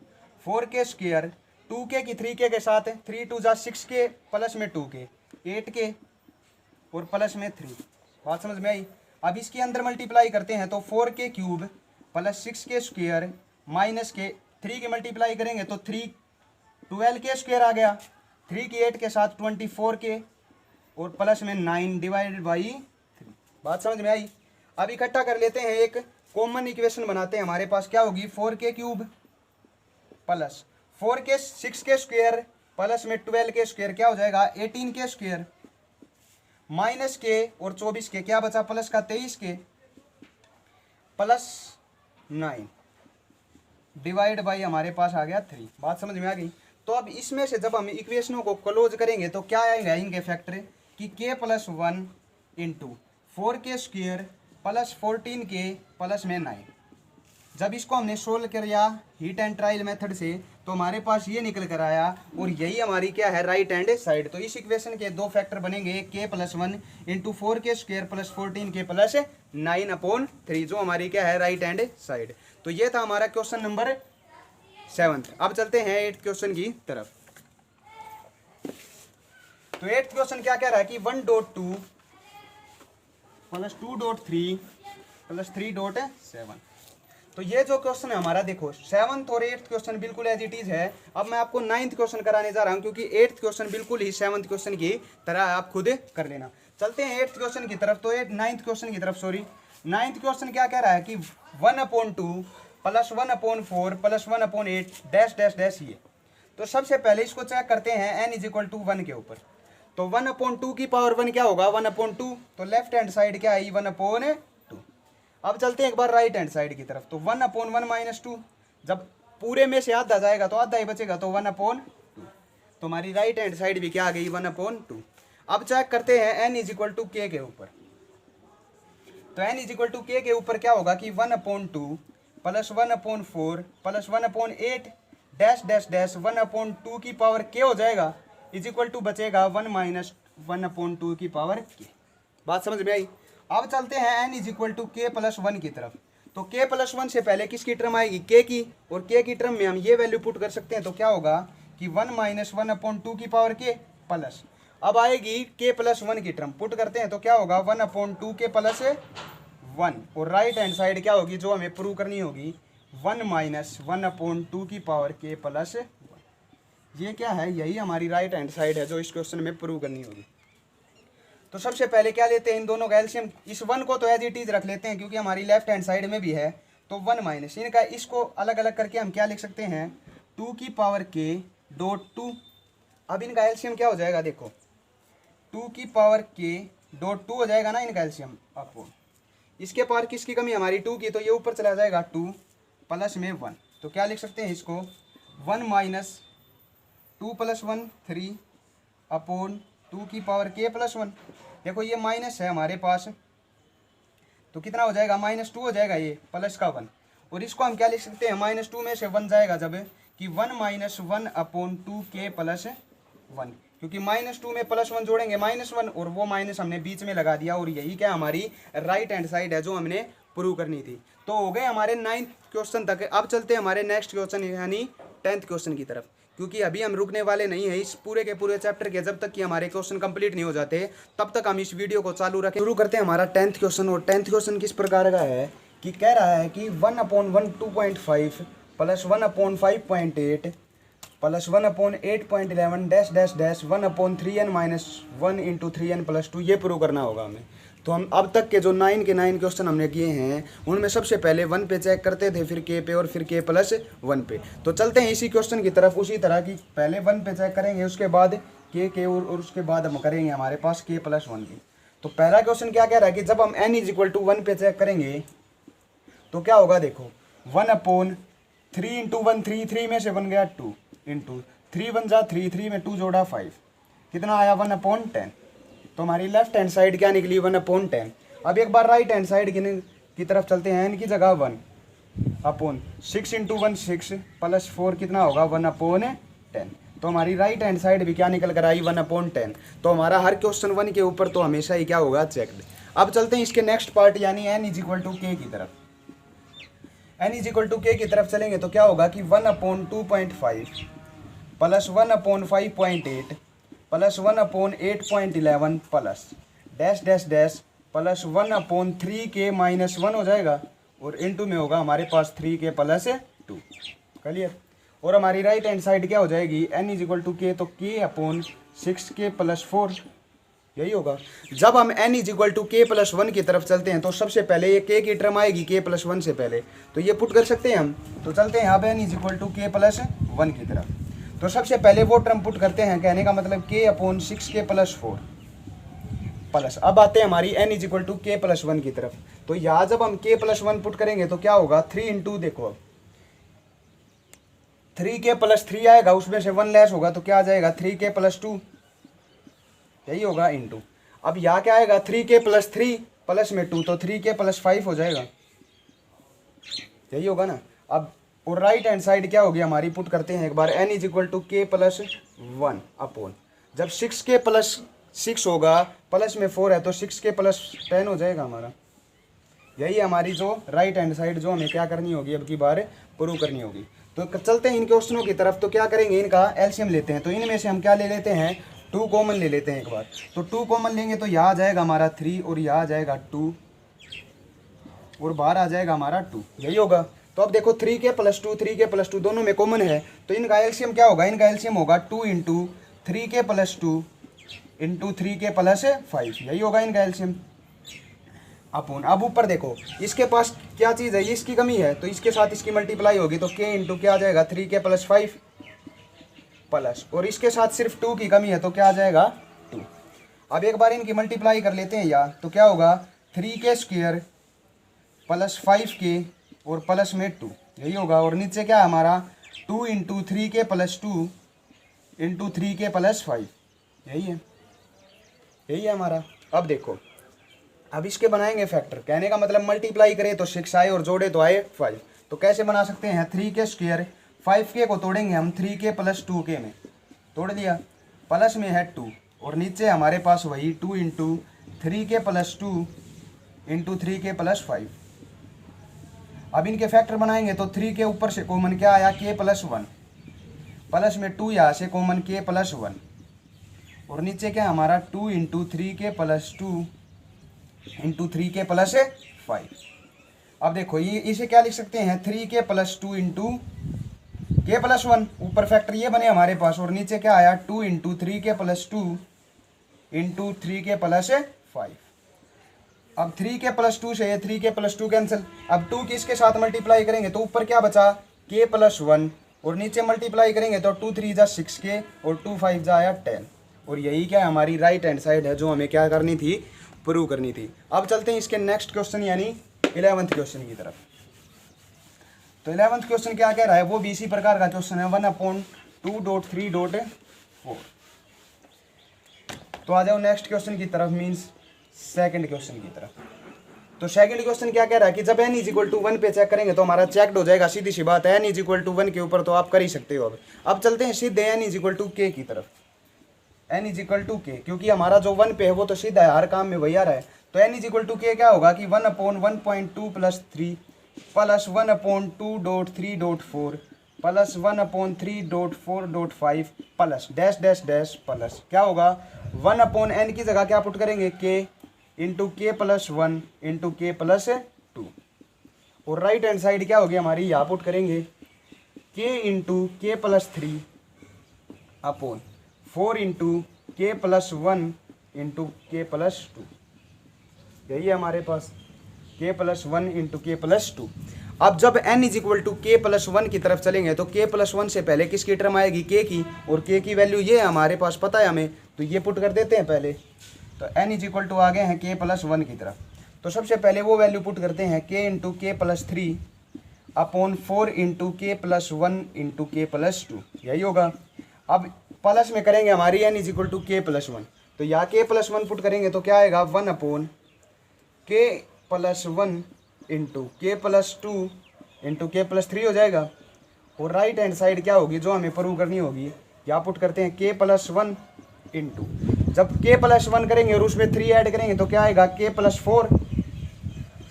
4k square 2k की 3k के साथ 3 2 जा 6k प्लस में 2k 8k और प्लस में 3। बात समझ में आई। अब इसके अंदर मल्टीप्लाई करते हैं तो 4k cube plus 6k square minus के 3 की मल्टीप्लाई करेंगे तो 3 12k स्क्वायर आ गया, 3 की 8 के साथ 24k और प्लस में 9 डिवाइडेड बाई 3। बात समझ में आई। अब इकट्ठा कर लेते हैं, एक कॉमन इक्वेशन बनाते हैं। हमारे पास क्या होगी 4k cube plus 4k 6k square plus में 12k स्क्वायर क्या हो जाएगा 18k स्क्वायर माइनस k और 24k क्या बचा प्लस का 23k प्लस 9 डिवाइड बाई हमारे पास आ गया 3। बात समझ में आ गई। तो अब इसमें से जब हम इक्वेशनों को क्लोज करेंगे तो क्या आएगा इनके फैक्टर कि k plus 1 into 4k square plus 14k plus में 9। जब इसको हमने सोल्व किया हीट एंड ट्रायल मेथड से तो हमारे पास ये निकल कर आया और यही हमारी क्या है राइट हैंड साइड। तो इस इक्वेशन के दो फैक्टर बनेंगे, k plus 1 into 4k square plus 14k plus 9/3 जो हमारी क्या है राइट हैंड साइड। तो ये था हमारा क्वेश्चन नंबर 7। अब चलते हैं 8th क्वेश्चन की तरफ। तो 8th क्वेश्चन क्या कह रहा है कि 1.2 प्लस 2.3 प्लस 3.7। तो ये जो क्वेश्चन है हमारा देखो 7th और 8th क्वेश्चन बिल्कुल एज इट इज है। अब मैं आपको 9th क्वेश्चन कराने जा रहा हूं क्योंकि 8th क्वेश्चन बिल्कुल ही 7th क्वेश्चन की तरह आप खुद कर लेना। चलते हैं 8th क्वेश्चन की तरफ। तो 9th क्वेश्चन की तरफ सॉरी 9th क्वेश्चन क्या कह रहा है कि 1/2 plus 1/4 plus 1/8 dash dash dash ये। तो सबसे पहले इसको चेक करते हैं n इज इक्वल टू 1 के ऊपर। तो 1/2 की पावर 1 क्या होगा 1/2। तो लेफ्ट हैंड साइड क्या आई 1/2। अब चलते हैं एक बार राइट हैंड साइड की तरफ। तो 1/1 माइनस 2 जब पूरे में से आधा जाएगा तो आधा ही बचेगा तो 1/2। तो हमारी राइट हैंड साइड भी क्या आ गई 1/2। अब चेक करते हैं n इज इक्वल टू के के ऊपर। तो n इज इक्वल टू के के ऊपर क्या होगा कि 1/2 plus 1/4 plus 1/8 dash dash dash 1/2 की पावर के हो जाएगा इज इक्वल टू बचेगा 1 माइनस 1/2 की पावर के। बात समझ में आई। अब चलते हैं n is equal to K plus 1 की तरफ। तो के प्लस 1 से पहले किसकी टर्म आएगी, के की, और के की टर्म में हम ये वैल्यू पुट कर सकते हैं। तो क्या होगा कि 1 माइनस 1/2 की पावर के प्लस, अब आएगी के प्लस 1 की टर्म, पुट करते हैं तो क्या होगा 1/2 के प्लस 1, और राइट हैंड साइड क्या होगी जो हमें प्रूव करनी होगी 1 माइनस 1/2 की पावर के प्लस 1। ये क्या है, यही हमारी राइट हैंड साइड है जो इस क्वेश्चन में प्रूव करनी होगी। तो सबसे पहले क्या लेते हैं, इन दोनों का एलसीएम। इस 1 को तो एज इट इज रख लेते हैं क्योंकि हमारी लेफ्ट हैंड साइड में भी है। तो 1 माइनस इनका, इसको अलग अलग करके हम क्या लिख सकते हैं 2 की पावर के डॉट 2। अब इनका एलसीएम क्या हो जाएगा, देखो 2 की पावर के डॉट 2 हो जाएगा ना इनका एलसीएम। आपको इसके पावर किसकी कमी हमारी 2 की, तो ये ऊपर चला जाएगा 2 प्लस में 1। तो क्या लिख सकते हैं इसको 1 माइनस 2 प्लस 1 3 अपॉन 2 की पावर के प्लस 1। देखो ये माइनस है हमारे पास, तो कितना हो जाएगा -2 हो जाएगा, ये प्लस का 1। और इसको हम क्या लिख सकते हैं, -2 में से 1 जाएगा जब, कि 1 माइनस 1/2 के प्लस 1, क्योंकि -2 में प्लस 1 जोड़ेंगे -1, और वो माइनस हमने बीच में लगा दिया। और यही क्या हमारी राइट हैंड साइड है जो हमने प्रूव करनी थी। तो हो गए हमारे 9th क्वेश्चन तक। अब चलते हैं हमारे नेक्स्ट क्वेश्चन यानी 10th क्वेश्चन की तरफ, क्योंकि अभी हम रुकने वाले नहीं है इस पूरे के पूरे चैप्टर के, जब तक कि हमारे क्वेश्चन कंप्लीट नहीं हो जाते तब तक हम इस वीडियो को चालू रखें। शुरू करते हैं हमारा 10th क्वेश्चन। और 10th क्वेश्चन किस प्रकार का है कि कह रहा है कि 1/1 2.5 plus 1/5.8 plus 1/8.11 dash dash dash 1/3n minus 1 into 3n plus 2, ये प्रूव करना होगा हमें। तो हम अब तक के जो 9 के 9 क्वेश्चन हमने किए हैं उनमें सबसे पहले 1 पे चेक करते थे, फिर के पे, और फिर के प्लस 1 पे। तो चलते हैं इसी क्वेश्चन की तरफ। उसी तरह की पहले 1 पे चेक करेंगे, उसके बाद के और उसके बाद हम करेंगे हमारे पास के प्लस 1 की। तो पहला क्वेश्चन क्या कह रहा है कि जब हम n इज इक्वल टू 1 पे चेक करेंगे तो क्या होगा, देखो 1/3 इंटू 1 3 में से बन गया 2 इंटू 3 1 जा 3 में 2 जोड़ा 5, कितना आया 1/10। तो हमारी लेफ्ट हैंड साइड क्या निकली 1/10। अब एक बार राइट हैंड साइड की तरफ चलते हैं, इनकी जगह 1/6 इंटू 1 6 प्लस 4 कितना होगा 1/10। तो हमारी राइट हैंड साइड भी क्या निकल कर आई 1/10। तो हमारा हर क्वेश्चन 1 के ऊपर तो हमेशा ही क्या होगा चेक्ड। अब चलते हैं इसके नेक्स्ट पार्ट यानी n इज इक्वल टू के की तरफ। n इज इक्वल टू के की तरफ चलेंगे तो क्या होगा कि 1/2.5 plus 1/5.8 plus 1/8.11 plus dash dash dash plus 1/3 के माइनस 1 हो जाएगा, और इनटू में होगा हमारे पास 3 के प्लस 2। क्लियर। और हमारी राइट हैंड साइड क्या हो जाएगी n इज इक्वल टू के, तो k/6 के प्लस 4, यही होगा। जब हम n is equal to K plus 1 की तरफ चलते हैं तो सबसे पहले ये k की टर्म आएगी के प्लस 1 से पहले, तो ये पुट कर सकते हैं हम। तो चलते हैं यहाँ पे n is equal to K plus 1 की तरफ। तो सबसे पहले वो टर्म पुट करते हैं, कहने का मतलब k/6 के प्लस 4 प्लस, अब आते हैं हमारी n is equal to K plus 1 की तरफ। तो यहाँ जब हम k प्लस 1 पुट करेंगे तो क्या होगा 3 इंटू, देखो 3 के प्लस 3 आएगा, उसमें से 1 लेस होगा तो क्या आ जाएगा 3 के प्लस 2, यही होगा इंटू। अब यहाँ क्या आएगा 3 के प्लस 3 प्लस में 2, तो 3 के प्लस 5 हो जाएगा, यही होगा ना। अब और राइट हैंड साइड क्या होगी हमारी, पुट करते हैं एक बार n is equal to K plus 1 upon, जब 6 के प्लस 6 होगा प्लस में 4 है तो 6 के प्लस 10 हो जाएगा हमारा। यही हमारी जो राइट हैंड साइड जो हमें क्या करनी होगी अब की बार प्रूव करनी होगी। तो चलते हैं इन क्वेश्चनों की तरफ। तो क्या करेंगे, इनका एलसीएम लेते हैं। तो इनमें से हम क्या ले लेते हैं 2 कॉमन ले लेते हैं एक बार। तो 2 कॉमन लेंगे तो यहाँ आ जाएगा हमारा 3 और यहाँ आ जाएगा 2 और बाहर आ जाएगा हमारा 2, यही होगा। तो अब देखो 3 के प्लस 2 3 के प्लस 2 दोनों में कॉमन है, तो इनका एलसीएम क्या होगा, इनका एलसीएम होगा 2 इंटू 3 के प्लस 2 इंटू 3 के प्लस 5, यही होगा इनका एलसीएम अपॉन। अब ऊपर देखो इसके पास क्या चीज़ है, ये इसकी कमी है तो इसके साथ इसकी मल्टीप्लाई होगी, तो k इंटू क्या आ जाएगा 3 के प्लस 5 प्लस, और इसके साथ सिर्फ 2 की कमी है तो क्या आ जाएगा 2। अब एक बार इनकी मल्टीप्लाई कर लेते हैं यार, तो क्या होगा 3k स्क्वायर प्लस 5k और प्लस में 2, यही होगा। और नीचे क्या है हमारा 2 into 3k plus 2 into 3k plus 5, यही है हमारा। अब देखो, अब इसके बनाएंगे फैक्टर, कहने का मतलब मल्टीप्लाई करें तो 6 आए और जोड़े तो आए 5। तो कैसे बना सकते हैं, 3k स्क्वायर, 5k को तोड़ेंगे हम 3k प्लस 2k में, तोड़ दिया, प्लस में है 2 और नीचे हमारे पास वही 2 into 3k plus 2 into 3k plus 5। अब इनके फैक्टर बनाएंगे तो 3 के ऊपर से कॉमन क्या आया, k प्लस 1, प्लस में 2 यहाँ से कॉमन k प्लस 1 और नीचे क्या हमारा 2 into 3k plus 2 into 3k plus 5। अब देखो ये इसे क्या लिख सकते हैं, 3k plus 2 into k plus 1, ऊपर फैक्टर ये बने हमारे पास और नीचे क्या आया 2 into 3k plus 2 into 3k plus 5। अब 3k प्लस 2 से ये 3k प्लस 2 कैंसिल, अब 2 किसके साथ मल्टीप्लाई करेंगे तो ऊपर क्या बचा k प्लस 1 और नीचे मल्टीप्लाई करेंगे तो 2 3 जा 6k और 2 5 जा आया 10। और यही क्या हमारी राइट हैंड साइड है जो हमें क्या करनी थी, प्रूव करनी थी। अब चलते हैं इसके नेक्स्ट क्वेश्चन यानी 11th क्वेश्चन की तरफ। तो 11th क्वेश्चन क्या कह रहा है, वो भी इसी प्रकार का क्वेश्चन है, 1/2.3.4। तो आ जाओ नेक्स्ट क्वेश्चन की तरफ, मीन्स सेकंड क्वेश्चन की तरफ। तो सेकंड क्वेश्चन क्या कह रहा है कि जब n इज इक्वल टू 1 पे चेक करेंगे तो हमारा चेकड हो जाएगा, सीधी सी बात है, n इज इक्वल टू 1 के ऊपर तो आप कर ही सकते हो। अब चलते हैं सीधे n is equal to k की तरफ, n is equal to k, क्योंकि हमारा जो 1 पे है वो तो सीधा है, हर काम में वही आ रहा है। तो n is equal to k क्या होगा कि 1/1.2 plus 3 plus 1/2.3.4 plus 1/3.4.5 plus dash dash dash plus क्या होगा 1/n की जगह क्या पुट करेंगे k into k plus 1 into k plus 2 और राइट हैंड साइड क्या होगी हमारी, यहाँ पुट करेंगे k into k plus 3 upon 4 into k plus 1 into k plus 2, यही है हमारे पास k plus 1 into k plus 2। अब जब n is equal to k plus 1 की तरफ चलेंगे तो k प्लस 1 से पहले किसकी टर्म आएगी, k की, और k की वैल्यू ये है हमारे पास पता है हमें, तो ये पुट कर देते हैं पहले। तो n इज इक्वल टू आ गए हैं k प्लस 1 की तरफ, तो सबसे पहले वो वैल्यू पुट करते हैं k into k plus 3 upon 4 into k plus 1 into k plus 2, यही होगा। अब प्लस में करेंगे हमारी n is equal to k plus 1, तो यहाँ k प्लस 1 पुट करेंगे तो क्या आएगा 1/k plus 1 into k plus 2 into k plus 3 हो जाएगा। और राइट हैंड साइड क्या होगी जो हमें प्रूव करनी होगी, यहाँ पुट करते हैं k प्लस 1 इंटू, जब k प्लस 1 करेंगे और उसमें 3 ऐड करेंगे तो क्या आएगा k प्लस 4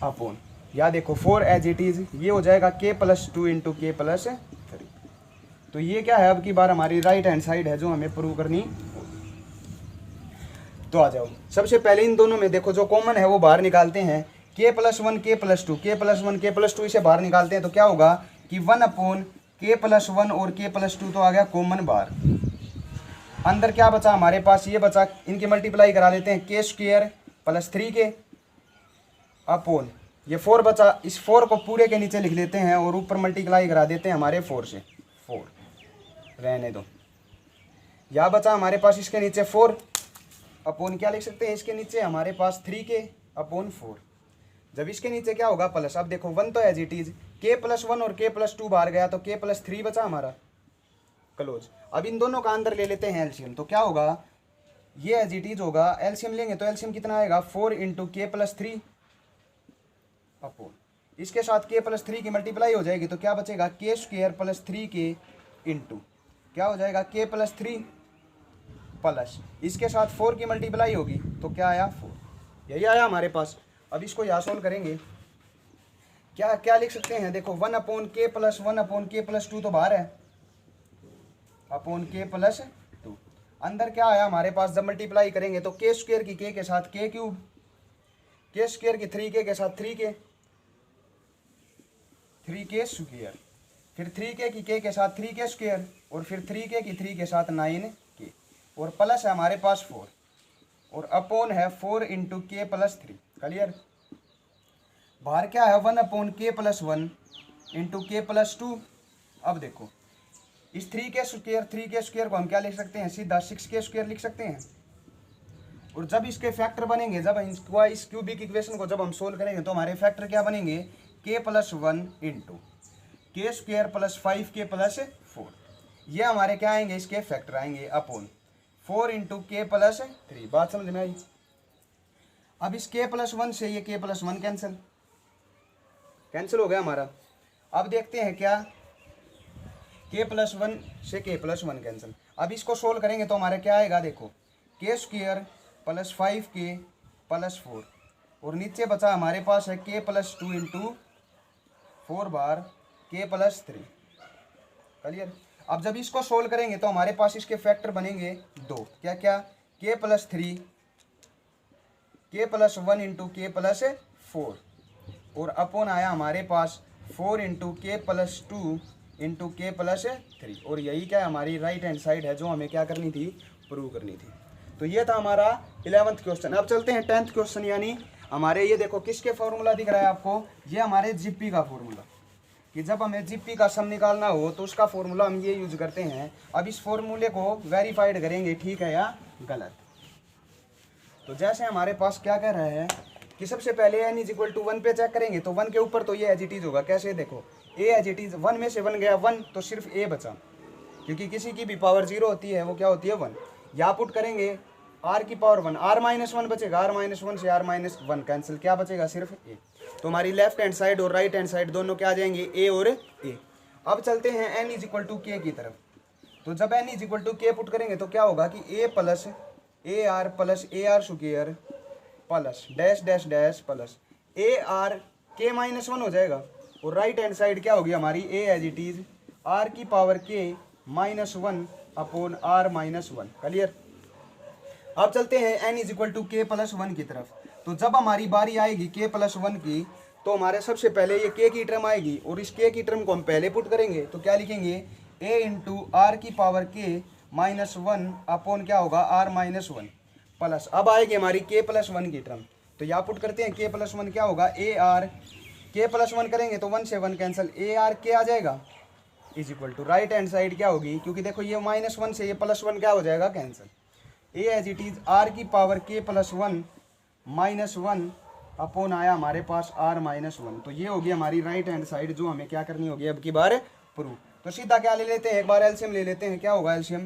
अपॉन, या देखो 4 एज इट इज, ये हो जाएगा k plus 2 into k plus 3। तो ये क्या है, अब की बार हमारी राइट हैंड साइड है जो हमें प्रूव करनी होगी। तो आ जाओ, सबसे पहले इन दोनों में देखो जो कॉमन है वो बाहर निकालते हैं, k plus 1 k plus 2 k plus 1 k plus 2 इसे बाहर निकालते हैं तो क्या होगा कि 1/k प्लस 1 और k प्लस 2 तो आ गया कॉमन बाहर। अंदर क्या बचा हमारे पास, ये बचा, इनकी मल्टीप्लाई करा देते हैं k square plus 3k upon ये 4 बचा, इस 4 को पूरे के नीचे लिख लेते हैं और ऊपर मल्टीप्लाई करा देते हैं हमारे 4 से, 4 रहने दो। यहाँ बचा हमारे पास इसके नीचे 4 अपॉन क्या लिख सकते हैं, इसके नीचे हमारे पास 3k अपॉन 4। जब इसके नीचे क्या होगा प्लस, अब देखो 1 तो as it is, k plus 1 और k प्लस 2 बाहर गया तो k प्लस 3 बचा हमारा क्लोज। अब इन दोनों का अंदर ले लेते हैं एलसीएम, तो क्या होगा ये एज इट इज होगा, एलसीएम लेंगे तो एलसीएम कितना आएगा 4 इंटू k प्लस 3 अपॉन, इसके साथ k प्लस 3 की मल्टीप्लाई हो जाएगी तो क्या बचेगा k square plus 3k into क्या हो जाएगा k प्लस 3 प्लस इसके साथ 4 की मल्टीप्लाई होगी तो क्या आया 4, यही आया हमारे पास। अब इसको यहाँ सोल्व करेंगे, क्या क्या लिख सकते हैं, देखो 1/k प्लस 1/k प्लस 2 तो बाहर है, अपॉन k प्लस 2, अंदर क्या आया हमारे पास, जब मल्टीप्लाई करेंगे तो k स्क्वायर की k के साथ k क्यूब, k स्क्वायर की 3k के साथ 3k स्क्वायर, फिर 3k की k के साथ 3k स्क्वायर और फिर 3k की 3 के साथ 9k और प्लस है हमारे पास 4 और अपॉन है 4 इंटू k प्लस 3, क्लियर। बाहर क्या है 1/k plus 1 into k plus 2। अब देखो इस 3k स्क्वायर को हम क्या लिख सकते हैं, सीधा 6k स्क्वायर लिख सकते हैं। और जब इसके फैक्टर बनेंगे, जब इस क्यूबिक इक्वेशन को जब हम सोल्व करेंगे तो हमारे फैक्टर क्या बनेंगे k plus 1 into k square plus 5k plus 4, ये हमारे क्या आएंगे, इसके फैक्टर आएंगे अपॉन 4 इंटू के प्लस 3। बात समझ में आई। अब इस के प्लस 1 से ये के प्लस 1 कैंसिल हो गया हमारा। अब देखते हैं क्या, के प्लस 1 से के प्लस 1 कैंसिल। अब इसको सोल्व करेंगे तो हमारा क्या आएगा, देखो के स्क्वायर प्लस 5k प्लस 4 और नीचे बचा हमारे पास है के प्लस 2 इंटू 4 बार के प्लस 3। क्लियर। अब जब इसको सोल्व करेंगे तो हमारे पास इसके फैक्टर बनेंगे 2। क्या क्या, के प्लस 3 के प्लस 1 इंटू के प्लस 4 और अपॉन आया हमारे पास 4 इंटू के प्लस 2 इंटू के प्लस 3। और यही क्या है, हमारी राइट हैंड साइड है जो हमें क्या करनी थी, प्रूव करनी थी। तो ये था हमारा 11th क्वेश्चन। अब चलते हैं 10th क्वेश्चन, यानी हमारे ये देखो किसके फॉर्मूला दिख रहा है आपको, ये हमारे जीपी का फॉर्मूला, कि जब हमें जीपी का सम निकालना हो तो उसका फॉर्मूला हम ये यूज करते हैं। अब इस फॉर्मूले को वेरीफाइड करेंगे ठीक है या गलत। तो जैसे हमारे पास क्या कह रहा है कि सबसे पहले n इज इक्वल टू 1 पे चेक करेंगे तो 1 के ऊपर तो ये एज इट इज होगा। कैसे, देखो a एज इट इज, 1 में से 1 गया 1 तो सिर्फ a बचा, क्योंकि किसी की भी पावर 0 होती है वो क्या होती है 1। या पुट करेंगे r की पावर 1, r माइनस 1 बचेगा, r माइनस 1 से r माइनस 1 कैंसिल, क्या बचेगा सिर्फ a। तो हमारी लेफ्ट हैंड साइड और राइट हैंड साइड दोनों क्या आ जाएंगे, a और a। अब चलते हैं n is equal to k की तरफ। तो जब n is equal to k put करेंगे तो क्या होगा कि a plus A R square plus dash dash dash plus A R K minus 1 हो जाएगा। और राइट हैंड साइड क्या होगी हमारी, a as it is r की power k minus 1 upon r minus 1। Clear. अब चलते हैं n is equal to K plus 1 की तरफ। तो जब हमारी बारी आएगी k प्लस 1 की तो हमारे सबसे पहले ये k की टर्म आएगी और इस k की टर्म को हम पहले पुट करेंगे तो क्या लिखेंगे, a इंटू आर की पावर k माइनस 1 अपॉन क्या होगा r माइनस 1 प्लस। अब आएगी हमारी k प्लस 1 की टर्म, तो यहाँ पुट करते हैं k प्लस 1 क्या होगा, ए आर k प्लस 1 करेंगे तो 1 से 1 कैंसिल, ए आर के आ जाएगा is equal to right hand side क्या होगी, क्योंकि देखो ये माइनस 1 से ये प्लस 1 क्या हो जाएगा कैंसिल, A as it is R की power k plus 1 minus 1 upon आया हमारे पास r माइनस 1। तो ये होगी हमारी राइट हैंड साइड जो हमें क्या करनी होगी अब की बार प्रूव। तो सीधा क्या ले लेते हैं, एक बार एलसीएम ले लेते हैं। क्या होगा एलसीएम,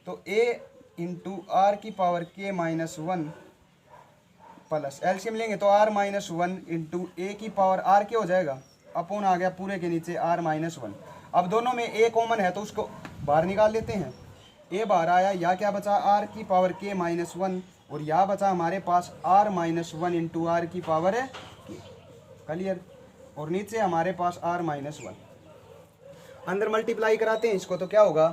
तो a इंटू आर की power k minus 1 plus LCM लेंगे तो r माइनस 1 इंटू ए की पावर r के हो जाएगा अपॉन आ गया पूरे के नीचे r माइनस 1। अब दोनों में a कॉमन है तो उसको बाहर निकाल लेते हैं, a बाहर आया, या क्या बचा r की पावर k माइनस 1 और यहाँ बचा हमारे पास r माइनस 1 इंटू आर की पावर है k। क्लियर। और नीचे हमारे पास r माइनस 1, अंदर मल्टीप्लाई कराते हैं इसको तो क्या होगा,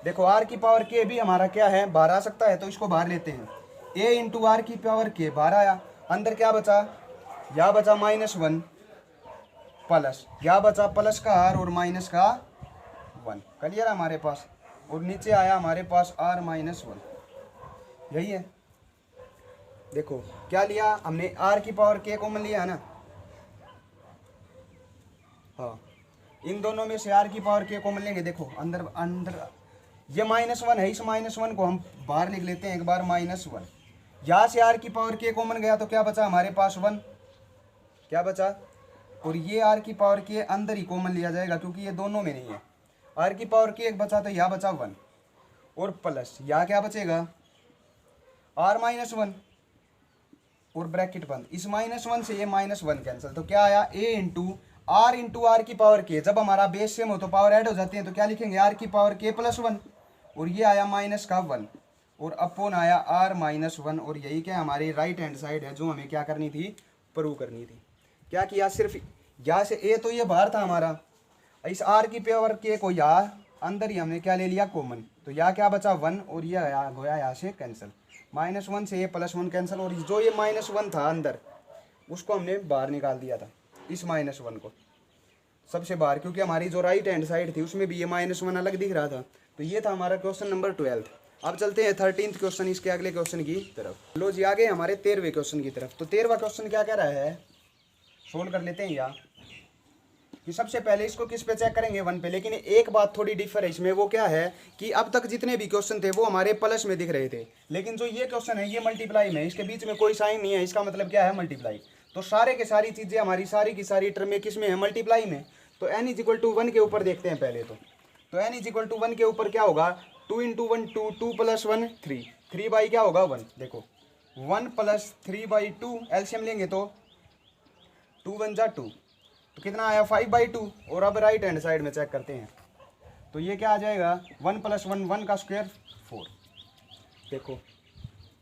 देखो r की पावर k भी हमारा क्या है बाहर आ सकता है तो इसको बाहर लेते हैं, a इंटू आर की पावर k बाहर आया, अंदर क्या बचा, या बचा माइनस 1 प्लस, या बचा प्लस का r और माइनस का 1। क्लियर हमारे पास। और नीचे आया हमारे पास r माइनस 1, यही है। देखो क्या लिया हमने, r की पावर k कॉमन लिया है ना, हाँ इन दोनों में से r की पावर k कॉमन लेंगे। देखो अंदर अंदर ये माइनस 1 है, इस माइनस 1 को हम बाहर लिख लेते हैं एक बार माइनस 1। यहाँ से r की पावर k कॉमन गया तो क्या बचा हमारे पास 1, क्या बचा, और ये r की पावर k अंदर ही कॉमन लिया जाएगा क्योंकि ये दोनों में नहीं है। r की पावर k एक बचा तो यहाँ बचा 1 और प्लस यहाँ क्या बचेगा r माइनस 1 और ब्रैकेट बंद, इस माइनस 1 से ये माइनस 1 कैंसिल, तो क्या आया a इंटू आर की पावर k। जब हमारा बेस सेम हो तो पावर ऐड हो जाती है तो क्या लिखेंगे, r की पावर k प्लस 1 और ये आया माइनस का 1 और अपॉन आया r माइनस 1। और यही क्या हमारी राइट हैंड साइड है जो हमें क्या करनी थी, प्रूव करनी थी। क्या किया, सिर्फ यहाँ से a तो ये बाहर था हमारा, इस r की पावर k को यहाँ अंदर ही हमने क्या ले लिया कॉमन, तो यहाँ क्या बचा 1 और ये गया यहाँ से कैंसिल, माइनस 1 से ये प्लस 1 कैंसिल, और जो ये माइनस 1 था अंदर उसको हमने बाहर निकाल दिया था, इस माइनस 1 को सबसे बाहर, क्योंकि हमारी जो राइट हैंड साइड थी उसमें भी ये माइनस 1 अलग दिख रहा था। तो ये था हमारा क्वेश्चन नंबर 12। अब चलते हैं 13th क्वेश्चन, इसके अगले क्वेश्चन की तरफ। लो जी आगे हमारे 13वें क्वेश्चन की तरफ। तो 13वां क्वेश्चन क्या कह रहा है, सोल्व कर लेते हैं यहाँ कि सबसे पहले इसको किस पे चेक करेंगे, 1 पे। लेकिन एक बात थोड़ी डिफर है इसमें, वो क्या है कि अब तक जितने भी क्वेश्चन थे वो हमारे प्लस में दिख रहे थे, लेकिन जो ये क्वेश्चन है ये मल्टीप्लाई में, इसके बीच में कोई साइन नहीं है, इसका मतलब क्या है मल्टीप्लाई। तो सारे के सारी चीज़ें हमारी सारी की सारी टर्में किस में है, मल्टीप्लाई में। तो n इज इक्वल टू 1 के ऊपर देखते हैं पहले तो तो n इज इक्वल टू 1 के ऊपर क्या होगा, 2 इंटू 1 2, 2 प्लस 1 3, 3 बाई क्या होगा 1, देखो 1 प्लस 3 बाई 2, एलसीएम लेंगे तो 2 1 जा 2, तो कितना आया 5 बाई 2। और अब राइट हैंड साइड में चेक करते हैं, तो ये क्या आ जाएगा 1 प्लस 1 1 का स्क्वायर 4। देखो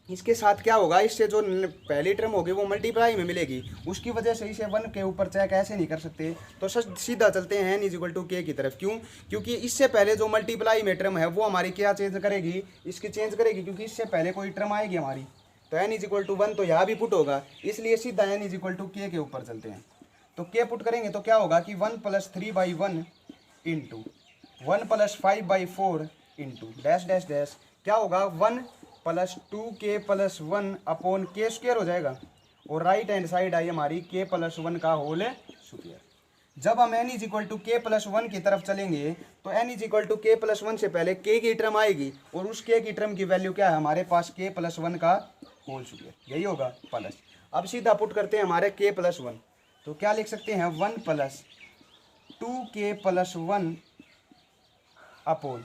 इसके साथ क्या होगा, इससे जो पहली टर्म होगी वो मल्टीप्लाई में मिलेगी, उसकी वजह से इसे 1 के ऊपर चेक ऐसे नहीं कर सकते, तो सीधा चलते हैं n इज इक्वल टू के की तरफ। क्यों, क्योंकि इससे पहले जो मल्टीप्लाई में टर्म है वो हमारी क्या चेंज करेगी, इसकी चेंज करेगी, क्योंकि इससे पहले कोई टर्म आएगी हमारी, तो n इज इक्वल टू 1 तो यहाँ भी पुट होगा, इसलिए सीधा n इज इक्वल टू के ऊपर चलते हैं। तो के पुट करेंगे तो क्या होगा कि 1 plus 3 by 1 into 1 plus 5 by 4 into dash dash dash क्या होगा 1 प्लस 2k प्लस 1 अपॉन के स्क्वायर हो जाएगा, और राइट हैंड साइड आई हमारी k प्लस 1 का होल स्क्वायर। जब हम n is equal to K plus 1 की तरफ चलेंगे तो n is equal to K plus 1 से पहले k की टर्म आएगी, और उस k की टर्म की वैल्यू क्या है हमारे पास, k प्लस 1 का होल स्क्वायर, यही होगा प्लस। अब सीधा पुट करते हैं हमारे k प्लस 1, तो क्या लिख सकते हैं 1 plus 2k plus 1 upon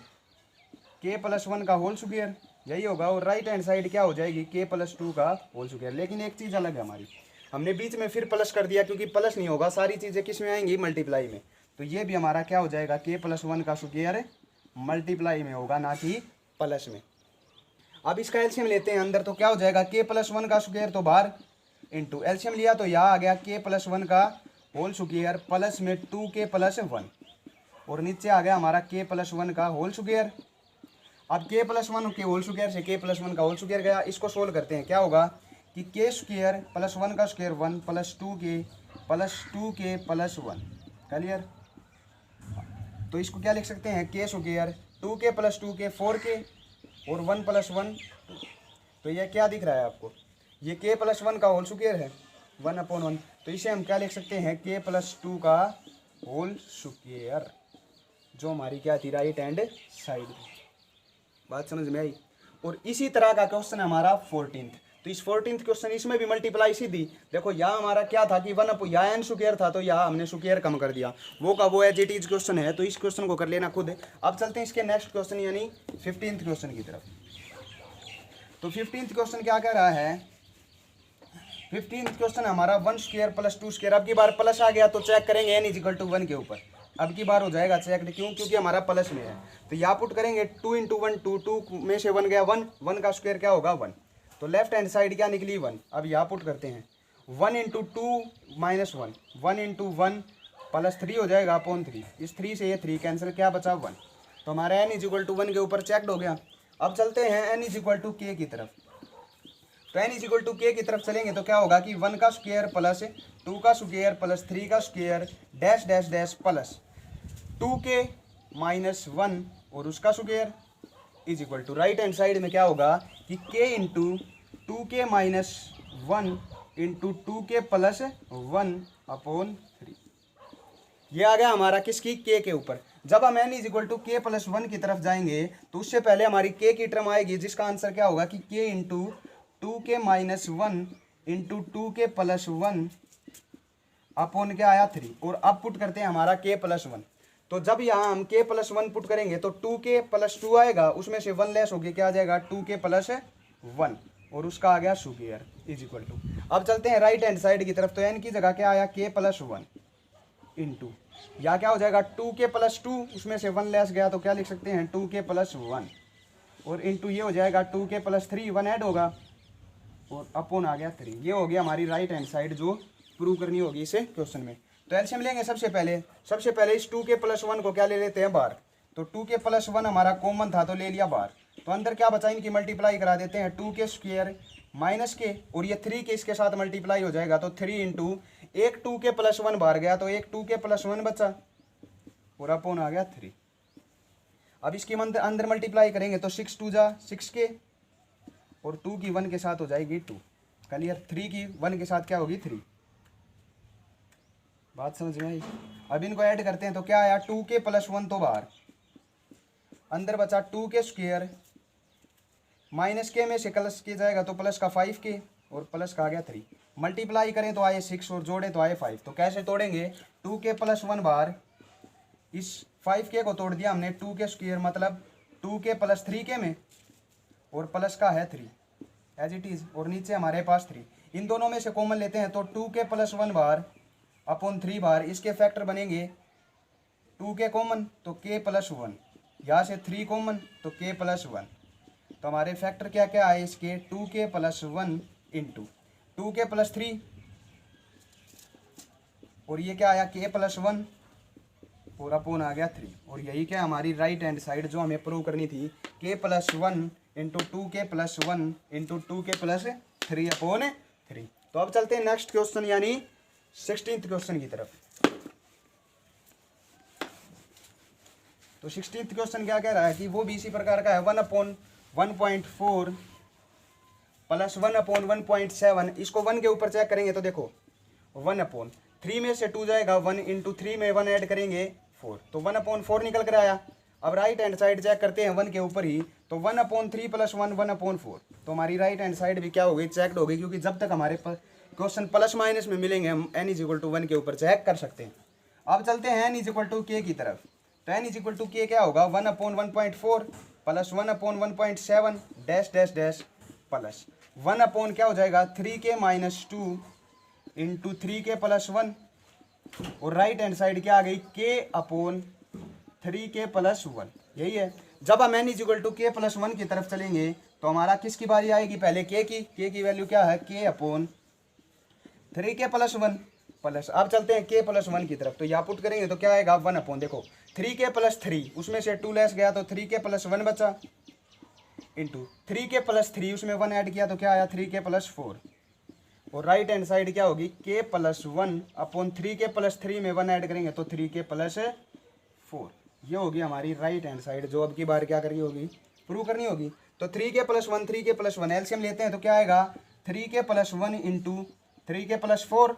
k plus 1 का होल स्क्वायर, यही होगा। और राइट हैंड साइड क्या हो जाएगी k प्लस 2 का होल स्क्वायर। लेकिन एक चीज़ अलग है हमारी, हमने बीच में फिर प्लस कर दिया, क्योंकि प्लस नहीं होगा, सारी चीज़ें किस में आएंगी, मल्टीप्लाई में। तो ये भी हमारा क्या हो जाएगा k प्लस 1 का स्क्वायर मल्टीप्लाई में होगा, ना कि प्लस में। अब इसका एलसीएम लेते हैं अंदर, तो क्या हो जाएगा k प्लस 1 का स्क्वायर तो बाहर, इंटू एलसीएम लिया तो यहाँ आ गया k प्लस 1 का होल स्क्वायर प्लस में 2k प्लस 1, और नीचे आ गया हमारा k प्लस 1 का होल स्क्वायर। अब k प्लस 1 के होल स्क्वायर से k प्लस 1 का होल स्क्वायर गया, इसको सोल्व करते हैं, क्या होगा कि k स्क्वायर प्लस 1 का square 1 plus 2k plus 1, clear. तो इसको क्या लिख सकते हैं, k square 2k plus 2k 4k और 1 प्लस 1, तो यह क्या दिख रहा है आपको, ये k प्लस 1 का होल स्क्वायर है 1 अपॉन 1, तो इसे हम क्या लिख सकते हैं k प्लस 2 का होल स्क्वायर, जो हमारी क्या थी राइट हैंड साइड। बात समझ में आई। और इसी तरह का क्वेश्चन हमारा 14th, तो इस 14th क्वेश्चन इसमें भी मल्टीप्लाई सीधी, देखो यहाँ हमारा क्या था कि 1 अपॉन यहाँ n स्क्वायर था, तो यहाँ हमने स्क्वायर कम कर दिया, वो का वो एज इट इज क्वेश्चन है, तो इस क्वेश्चन को कर लेना खुद। अब चलते हैं इसके नेक्स्ट क्वेश्चन यानी 15th क्वेश्चन की तरफ। तो 15th क्वेश्चन क्या कह रहा है, 15th क्वेश्चन हमारा 1 स्क्वायर प्लस 2 स्क्वायर, अब की बार प्लस आ गया तो चेक करेंगे n इज इक्वल टू 1 के ऊपर, अब की बार हो जाएगा चेक, क्यों, क्योंकि हमारा प्लस में है। तो यहाँ पुट करेंगे 2 इंटू 1 2, 2 में से 1 गया 1, 1 का स्क्वायर क्या होगा 1, तो लेफ्ट हैंड साइड क्या निकली 1। अब यहाँ पुट करते हैं 1 इंटू 2 माइनस 1, 1 इंटू 1 प्लस 3 हो जाएगा अपॉन 3, इस 3 से ये 3 कैंसिल, क्या बचा 1, तो हमारा n इज इक्वल टू 1 के ऊपर चेकड हो गया। अब चलते हैं n is equal to k की तरफ, तो n is equal to k की तरफ चलेंगे तो क्या होगा कि 1 का स्क्वायर प्लस 2 का स्क्वायर प्लस 3 का square dash dash dash plus 2k minus 1 और उसका square is equal to right hand side में क्या होगा कि k into 2k minus 1 into 2k plus 1 upon 3, ये आ गया हमारा किसकी k के ऊपर। जब हम n is equal to k plus 1 की तरफ जाएंगे तो उससे पहले हमारी k की टर्म आएगी, जिसका आंसर क्या होगा कि k into 2k minus 1 into 2k plus 1 upon क्या आया 3, और अब पुट करते हैं हमारा k प्लस 1। तो जब यहाँ हम k प्लस 1 पुट करेंगे तो 2k प्लस 2 आएगा, उसमें से 1 लेस होगी, क्या आ जाएगा 2k प्लस 1 और उसका आ गया स्क्वायर इज इक्वल टू। अब चलते हैं राइट हैंड साइड की तरफ, तो n की जगह क्या आया k प्लस 1 इंटू यहाँ क्या हो जाएगा 2k प्लस 2, उसमें से 1 लेस गया तो क्या लिख सकते हैं 2k प्लस 1 और इंटू ये हो जाएगा 2k प्लस 3, 1 ऐड होगा और अपॉन आ गया 3। ये हो गया हमारी राइट हैंड साइड जो प्रूव करनी होगी इसे क्वेश्चन में। तो एलसीएम लेंगे सबसे पहले इस 2k प्लस 1 को क्या ले लेते हैं बाहर, तो 2k प्लस 1 हमारा कॉमन था तो ले लिया बाहर, तो अंदर क्या बचा इनकी मल्टीप्लाई करा देते हैं 2k स्क्वायर माइनस के, और ये 3k इसके साथ मल्टीप्लाई हो जाएगा, तो 3 इंटू एक 2k प्लस 1 बाहर गया तो एक 2k प्लस 1 बचा और अपॉन आ गया 3। अब इसके अंदर मल्टीप्लाई करेंगे तो 6 2 जा 6k और 2 की 1 के साथ हो जाएगी 2, क्लियर। 3 की 1 के साथ क्या होगी 3, बात समझ में आई। अब इनको ऐड करते हैं तो क्या आया 2k प्लस 1 तो बाहर, अंदर बचा 2k स्क्वायर माइनस के में से प्लस के जाएगा तो प्लस का 5k और प्लस का आ गया 3, मल्टीप्लाई करें तो आए 6 और जोड़े तो आए 5, तो कैसे तोड़ेंगे 2k प्लस 1 बाहर, इस 5k को तोड़ दिया हमने 2k स्क्वायर मतलब 2k प्लस 3k में, और प्लस का है 3 एज इट इज़, और नीचे हमारे पास 3। इन दोनों में से कॉमन लेते हैं तो 2k प्लस 1 बार अपॉन 3 बार, इसके फैक्टर बनेंगे 2k कॉमन तो k प्लस 1, यहाँ से 3 कॉमन तो k प्लस 1। तो हमारे फैक्टर क्या क्या आए इसके 2k plus 1 into 2k plus 3, और ये क्या आया k प्लस 1 और अपॉन आ गया 3। और यही क्या हमारी राइट हैंड साइड जो हमें प्रूव करनी थी, k plus 1 into 2k plus 1 into 2k plus 3 upon 3। तो अब चलते हैं नेक्स्ट क्वेश्चन यानी 16th क्वेश्चन की तरफ। तो 16th क्वेश्चन क्या कह रहा है कि वो भी इसी प्रकार का है, 1/1.4 प्लस 1/1.7। इसको 1 के ऊपर चेक करेंगे तो देखो 1/3 में से 2 जाएगा 1 इंटू 3 में 1 ऐड करेंगे 4, तो 1/4 निकल कर आया। अब राइट हैंड साइड चेक करते हैं 1 के ऊपर ही, तो 1/3 प्लस 1 1/4, तो हमारी राइट हैंड साइड भी क्या हो गई, चेकड हो गई, क्योंकि जब तक हमारे क्वेश्चन प्लस माइनस में मिलेंगे हम n = 1 के ऊपर चेक कर सकते हैं। अब चलते हैं n = k की तरफ। तो n = k क्या होगा, 1/1.4 plus 1/1.7 dash dash dash plus 1 क्या हो जाएगा 3k minus 2 into 3k plus 1, और राइट हैंड साइड क्या आ गई k/3k प्लस 1। यही है। जब हम n = k प्लस 1 की तरफ चलेंगे तो हमारा किसकी बारी आएगी, पहले k की वैल्यू क्या है k/3k प्लस 1 प्लस, अब चलते हैं k प्लस 1 की तरफ। तो यहाँ पुट करेंगे तो क्या आएगा 1 देखो 3k प्लस 3, उसमें से 2 लेस गया तो 3k प्लस 1 बचा, इंटू 3k प्लस 3 उसमें 1 ऐड किया तो क्या आया 3k प्लस 4, और राइट हैंड साइड क्या होगी k plus 1 upon 3k plus 3 में 1 ऐड करेंगे तो 3k प्लस 4। ये होगी हमारी राइट हैंड साइड जो अब की बार क्या करनी होगी, प्रूव करनी होगी। तो 3k plus 1 3k plus 1 LCM लेते हैं तो क्या आएगा 3k plus 1 into 3k plus 4।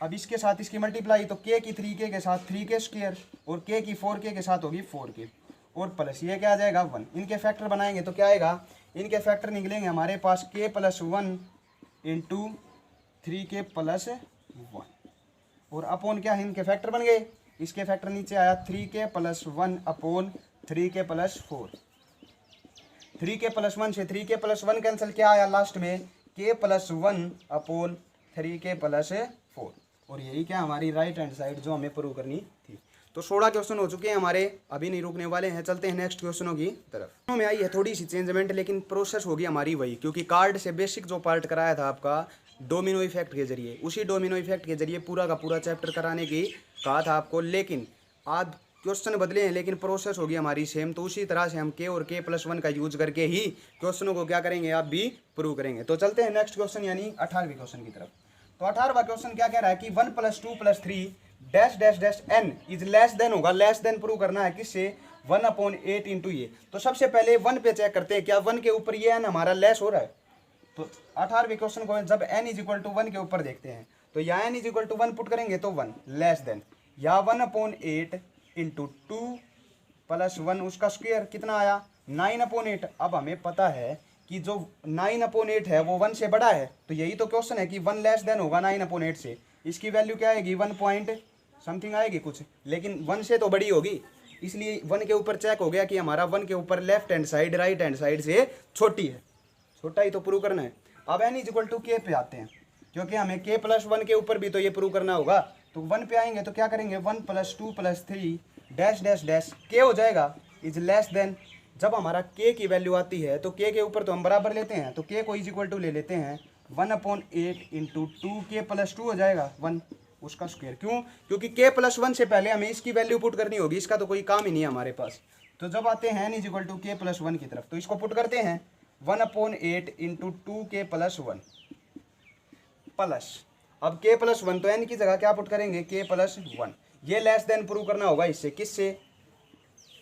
अब इसके साथ इसकी मल्टीप्लाई, तो k की 3k के साथ 3k स्क्वायर, और k की 4k के साथ होगी 4k, और प्लस ये क्या आ जाएगा 1। इनके फैक्टर बनाएंगे तो क्या आएगा, इनके फैक्टर निकलेंगे हमारे पास k plus 1 into 3k plus 1, और अपॉन क्या है इनके फैक्टर बन गए, इसके फैक्टर नीचे आया 3k plus 1 upon 3k plus 4। 3k plus 1 से 3k प्लस 1 कैंसिल, क्या आया लास्ट में k plus 1 upon 3k plus 4, और यही क्या हमारी राइट हैंड साइड जो हमें प्रूव करनी थी। तो 16 क्वेश्चन हो चुके हैं हमारे, अभी नहीं रुकने वाले हैं। चलते हैं नेक्स्ट क्वेश्चनों की तरफ। में आई है थोड़ी सी चेंजमेंट, लेकिन प्रोसेस होगी हमारी वही, क्योंकि कार्ड से बेसिक जो पार्ट कराया था आपका डोमिनो इफेक्ट के जरिए, उसी डोमिनो इफेक्ट के जरिए पूरा का पूरा चैप्टर कराने की कहा था आपको, लेकिन आज क्वेश्चन बदले हैं लेकिन प्रोसेस होगी हमारी सेम। तो उसी तरह से हम k और k प्लस 1 का यूज करके ही क्वेश्चनों को क्या करेंगे, आप भी प्रूव करेंगे। तो चलते हैं नेक्स्ट क्वेश्चन यानी 18वें क्वेश्चन की तरफ। तो 18वां क्वेश्चन क्या कह रहा है कि 1 + 2 + 3 dash dash dash n is less than होगा, लेस देन प्रूव करना है किससे 1/8 इंटू ये। तो सबसे पहले 1 पे चेक करते हैं क्या 1 के ऊपर ये n हमारा लेस हो रहा है। तो 18वें क्वेश्चन को जब n = 1 के ऊपर देखते हैं तो यहाँ n = 1 पुट करेंगे तो 1 लेस देन, या 1/8 इंटू 2 प्लस 1 उसका स्क्वायर कितना आया 9/8। अब हमें पता है कि जो 9/8 है वो 1 से बड़ा है, तो यही तो क्वेश्चन है कि 1 लेस देन होगा 9/8 से। इसकी वैल्यू क्या आएगी 1 पॉइंट समथिंग आएगी कुछ, लेकिन 1 से तो बड़ी होगी, इसलिए 1 के ऊपर चेक हो गया कि हमारा 1 के ऊपर left hand side right hand side से छोटी है, छोटा ही तो प्रूव करना है। अब n = k पे आते हैं, क्योंकि हमें k प्लस 1 के ऊपर भी तो ये प्रूव करना होगा। तो 1 पे आएंगे तो क्या करेंगे 1 + 2 + 3 डैश डैश डैश k हो जाएगा इज लेस देन। जब हमारा k की वैल्यू आती है तो k के ऊपर तो हम बराबर लेते हैं, तो k को = ले लेते हैं 1/8 इंटू 2k + 2 हो जाएगा 1 उसका स्क्वायर। क्यों, क्योंकि k प्लस 1 से पहले हमें इसकी वैल्यू पुट करनी होगी, इसका तो कोई काम ही नहीं है हमारे पास। तो जब आते हैं n = k प्लस 1 की तरफ तो इसको पुट करते हैं 1/8 इंटू 2k + 1 प्लस, अब k + 1 तो n की जगह क्या पुट करेंगे k + 1। ये लेस देन प्रूव करना होगा इससे, किससे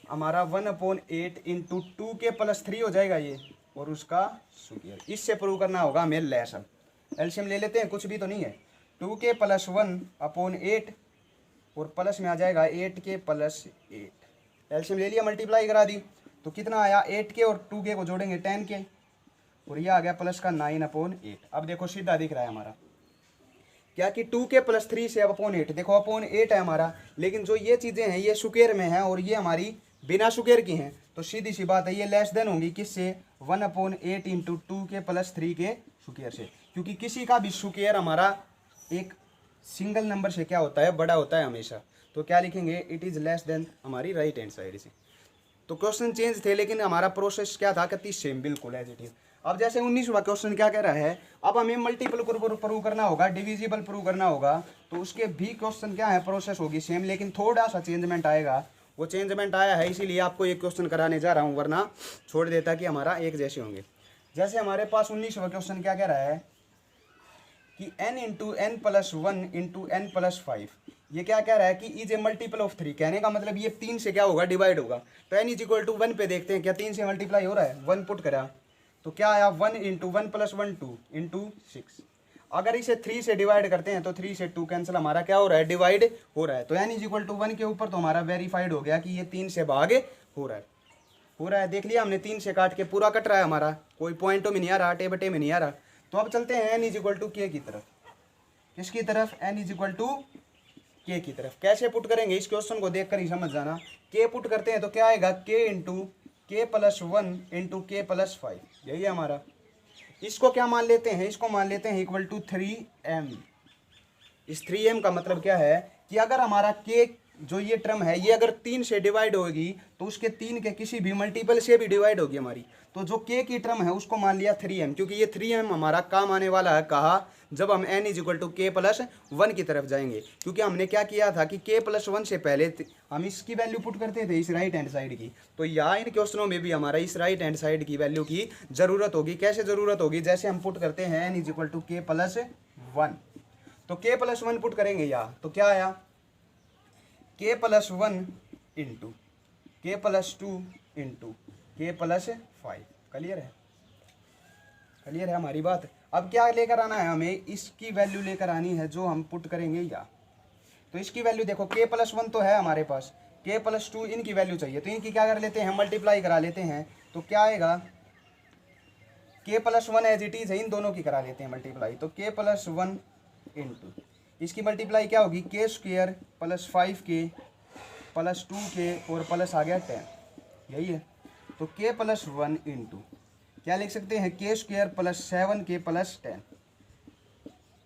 हमारा 1/8 इंटू 2k + 3 हो जाएगा ये, और उसका स्क्वायर, इससे प्रूव करना होगा हमें लेस। अब एलसीएम ले लेते हैं, कुछ भी तो नहीं है, 2k + 1/8 और प्लस में आ जाएगा 8k + 8। एलसीएम ले लिया, मल्टीप्लाई करा दी तो कितना आया 8k और 2k को जोड़ेंगे 10k, और ये आ गया प्लस का 9/8। अब देखो सीधा दिख रहा है हमारा क्या कि 2k+3 से अब अपॉन 8, देखो अपॉन 8 है हमारा, लेकिन जो ये चीज़ें हैं ये स्क्वायर में हैं और ये हमारी बिना स्क्वायर की हैं, तो सीधी सी बात है ये लेस देन होंगी किससे, 1/8 इंटू 2k+3 के स्क्वायर से, क्योंकि किसी का भी स्क्वायर हमारा एक सिंगल नंबर से क्या होता है, बड़ा होता है हमेशा। तो क्या लिखेंगे, इट इज़ लेस देन हमारी राइट हैंड साइड से। तो क्वेश्चन चेंज थे लेकिन हमारा प्रोसेस क्या था, कि सेम बिल्कुल एज इट इज। अब जैसे 19वां क्वेश्चन क्या कह रहा है, अब हमें मल्टीपल प्रूव करना होगा, डिविजिबल प्रूव करना होगा, तो उसके भी क्वेश्चन क्या है, प्रोसेस होगी सेम, लेकिन थोड़ा सा चेंजमेंट आएगा। वो चेंजमेंट आया है इसीलिए आपको एक क्वेश्चन कराने जा रहा हूँ, वरना छोड़ देता कि हमारा एक जैसे होंगे। जैसे हमारे पास 19वां क्वेश्चन क्या कह रहा है कि n into N plus 1 into N plus 5, ये क्या कह रहा है कि इज ए मल्टीपल ऑफ 3, कहने का मतलब ये 3 से क्या होगा, डिवाइड होगा। तो n इज इक्वल टू 1 पे देखते हैं क्या 3 से मल्टीप्लाई हो रहा है, 1 पुट करा तो क्या आया, 1 इंटू 1 प्लस 1 2 इंटू 6। अगर इसे 3 से डिवाइड करते हैं तो 3 से 2 कैंसिल, हमारा क्या हो रहा है, डिवाइड हो रहा है। तो n इज इक्वल टू 1 के ऊपर तो हमारा वेरीफाइड हो गया कि ये 3 से भाग हो रहा है। देख लिया हमने, 3 से काट के पूरा कट रहा है हमारा, कोई पॉइंटों में नहीं आ रहा, आटे बटे में नहीं आ रहा। तो अब चलते हैं n is equal to k की तरफ, किसकी तरफ, n is equal to k की तरफ। कैसे पुट करेंगे इस क्वेश्चन को देखकर ही समझ जाना। k पुट करते हैं तो क्या आएगा, k into k+1 into k+5, यही है हमारा। इसको क्या मान लेते हैं, इसको मान लेते हैं इक्वल टू 3m। इस 3m का मतलब क्या है कि अगर हमारा k जो ये टर्म है ये अगर 3 से डिवाइड होगी तो उसके 3 के किसी भी मल्टीपल से भी डिवाइड होगी हमारी। तो जो k की टर्म है उसको मान लिया 3m, क्योंकि ये 3m हमारा काम आने वाला है कहा, जब हम n is equal to k+1 की तरफ जाएंगे। क्योंकि हमने क्या किया था कि k+1 से पहले हम इसकी वैल्यू पुट करते थे इस राइट हैंड साइड की, तो यहाँ इन क्वेश्चनों में भी हमारा इस राइट हैंड साइड की वैल्यू की जरूरत होगी। कैसे जरूरत होगी, जैसे हम पुट करते हैं n is equal to k+1, तो k+1 पुट करेंगे यहाँ, तो क्या आया, k+1 into k+2 into k+5। Clear है हमारी बात। अब क्या लेकर आना है, हमें इसकी वैल्यू लेकर आनी है जो हम पुट करेंगे या, तो इसकी वैल्यू देखो k+1 तो है हमारे पास, k+2 इनकी वैल्यू चाहिए, तो इनकी क्या कर लेते हैं, मल्टीप्लाई करा लेते हैं। तो क्या आएगा, k+1 एज इट इज है, इन दोनों की करा लेते हैं मल्टीप्लाई, तो k+1 इंटू इसकी मल्टीप्लाई क्या होगी, k² + 5k + 2k और प्लस आ गया 10, यही है। तो k+1 इंटू क्या लिख सकते हैं, k² + 7k + 10,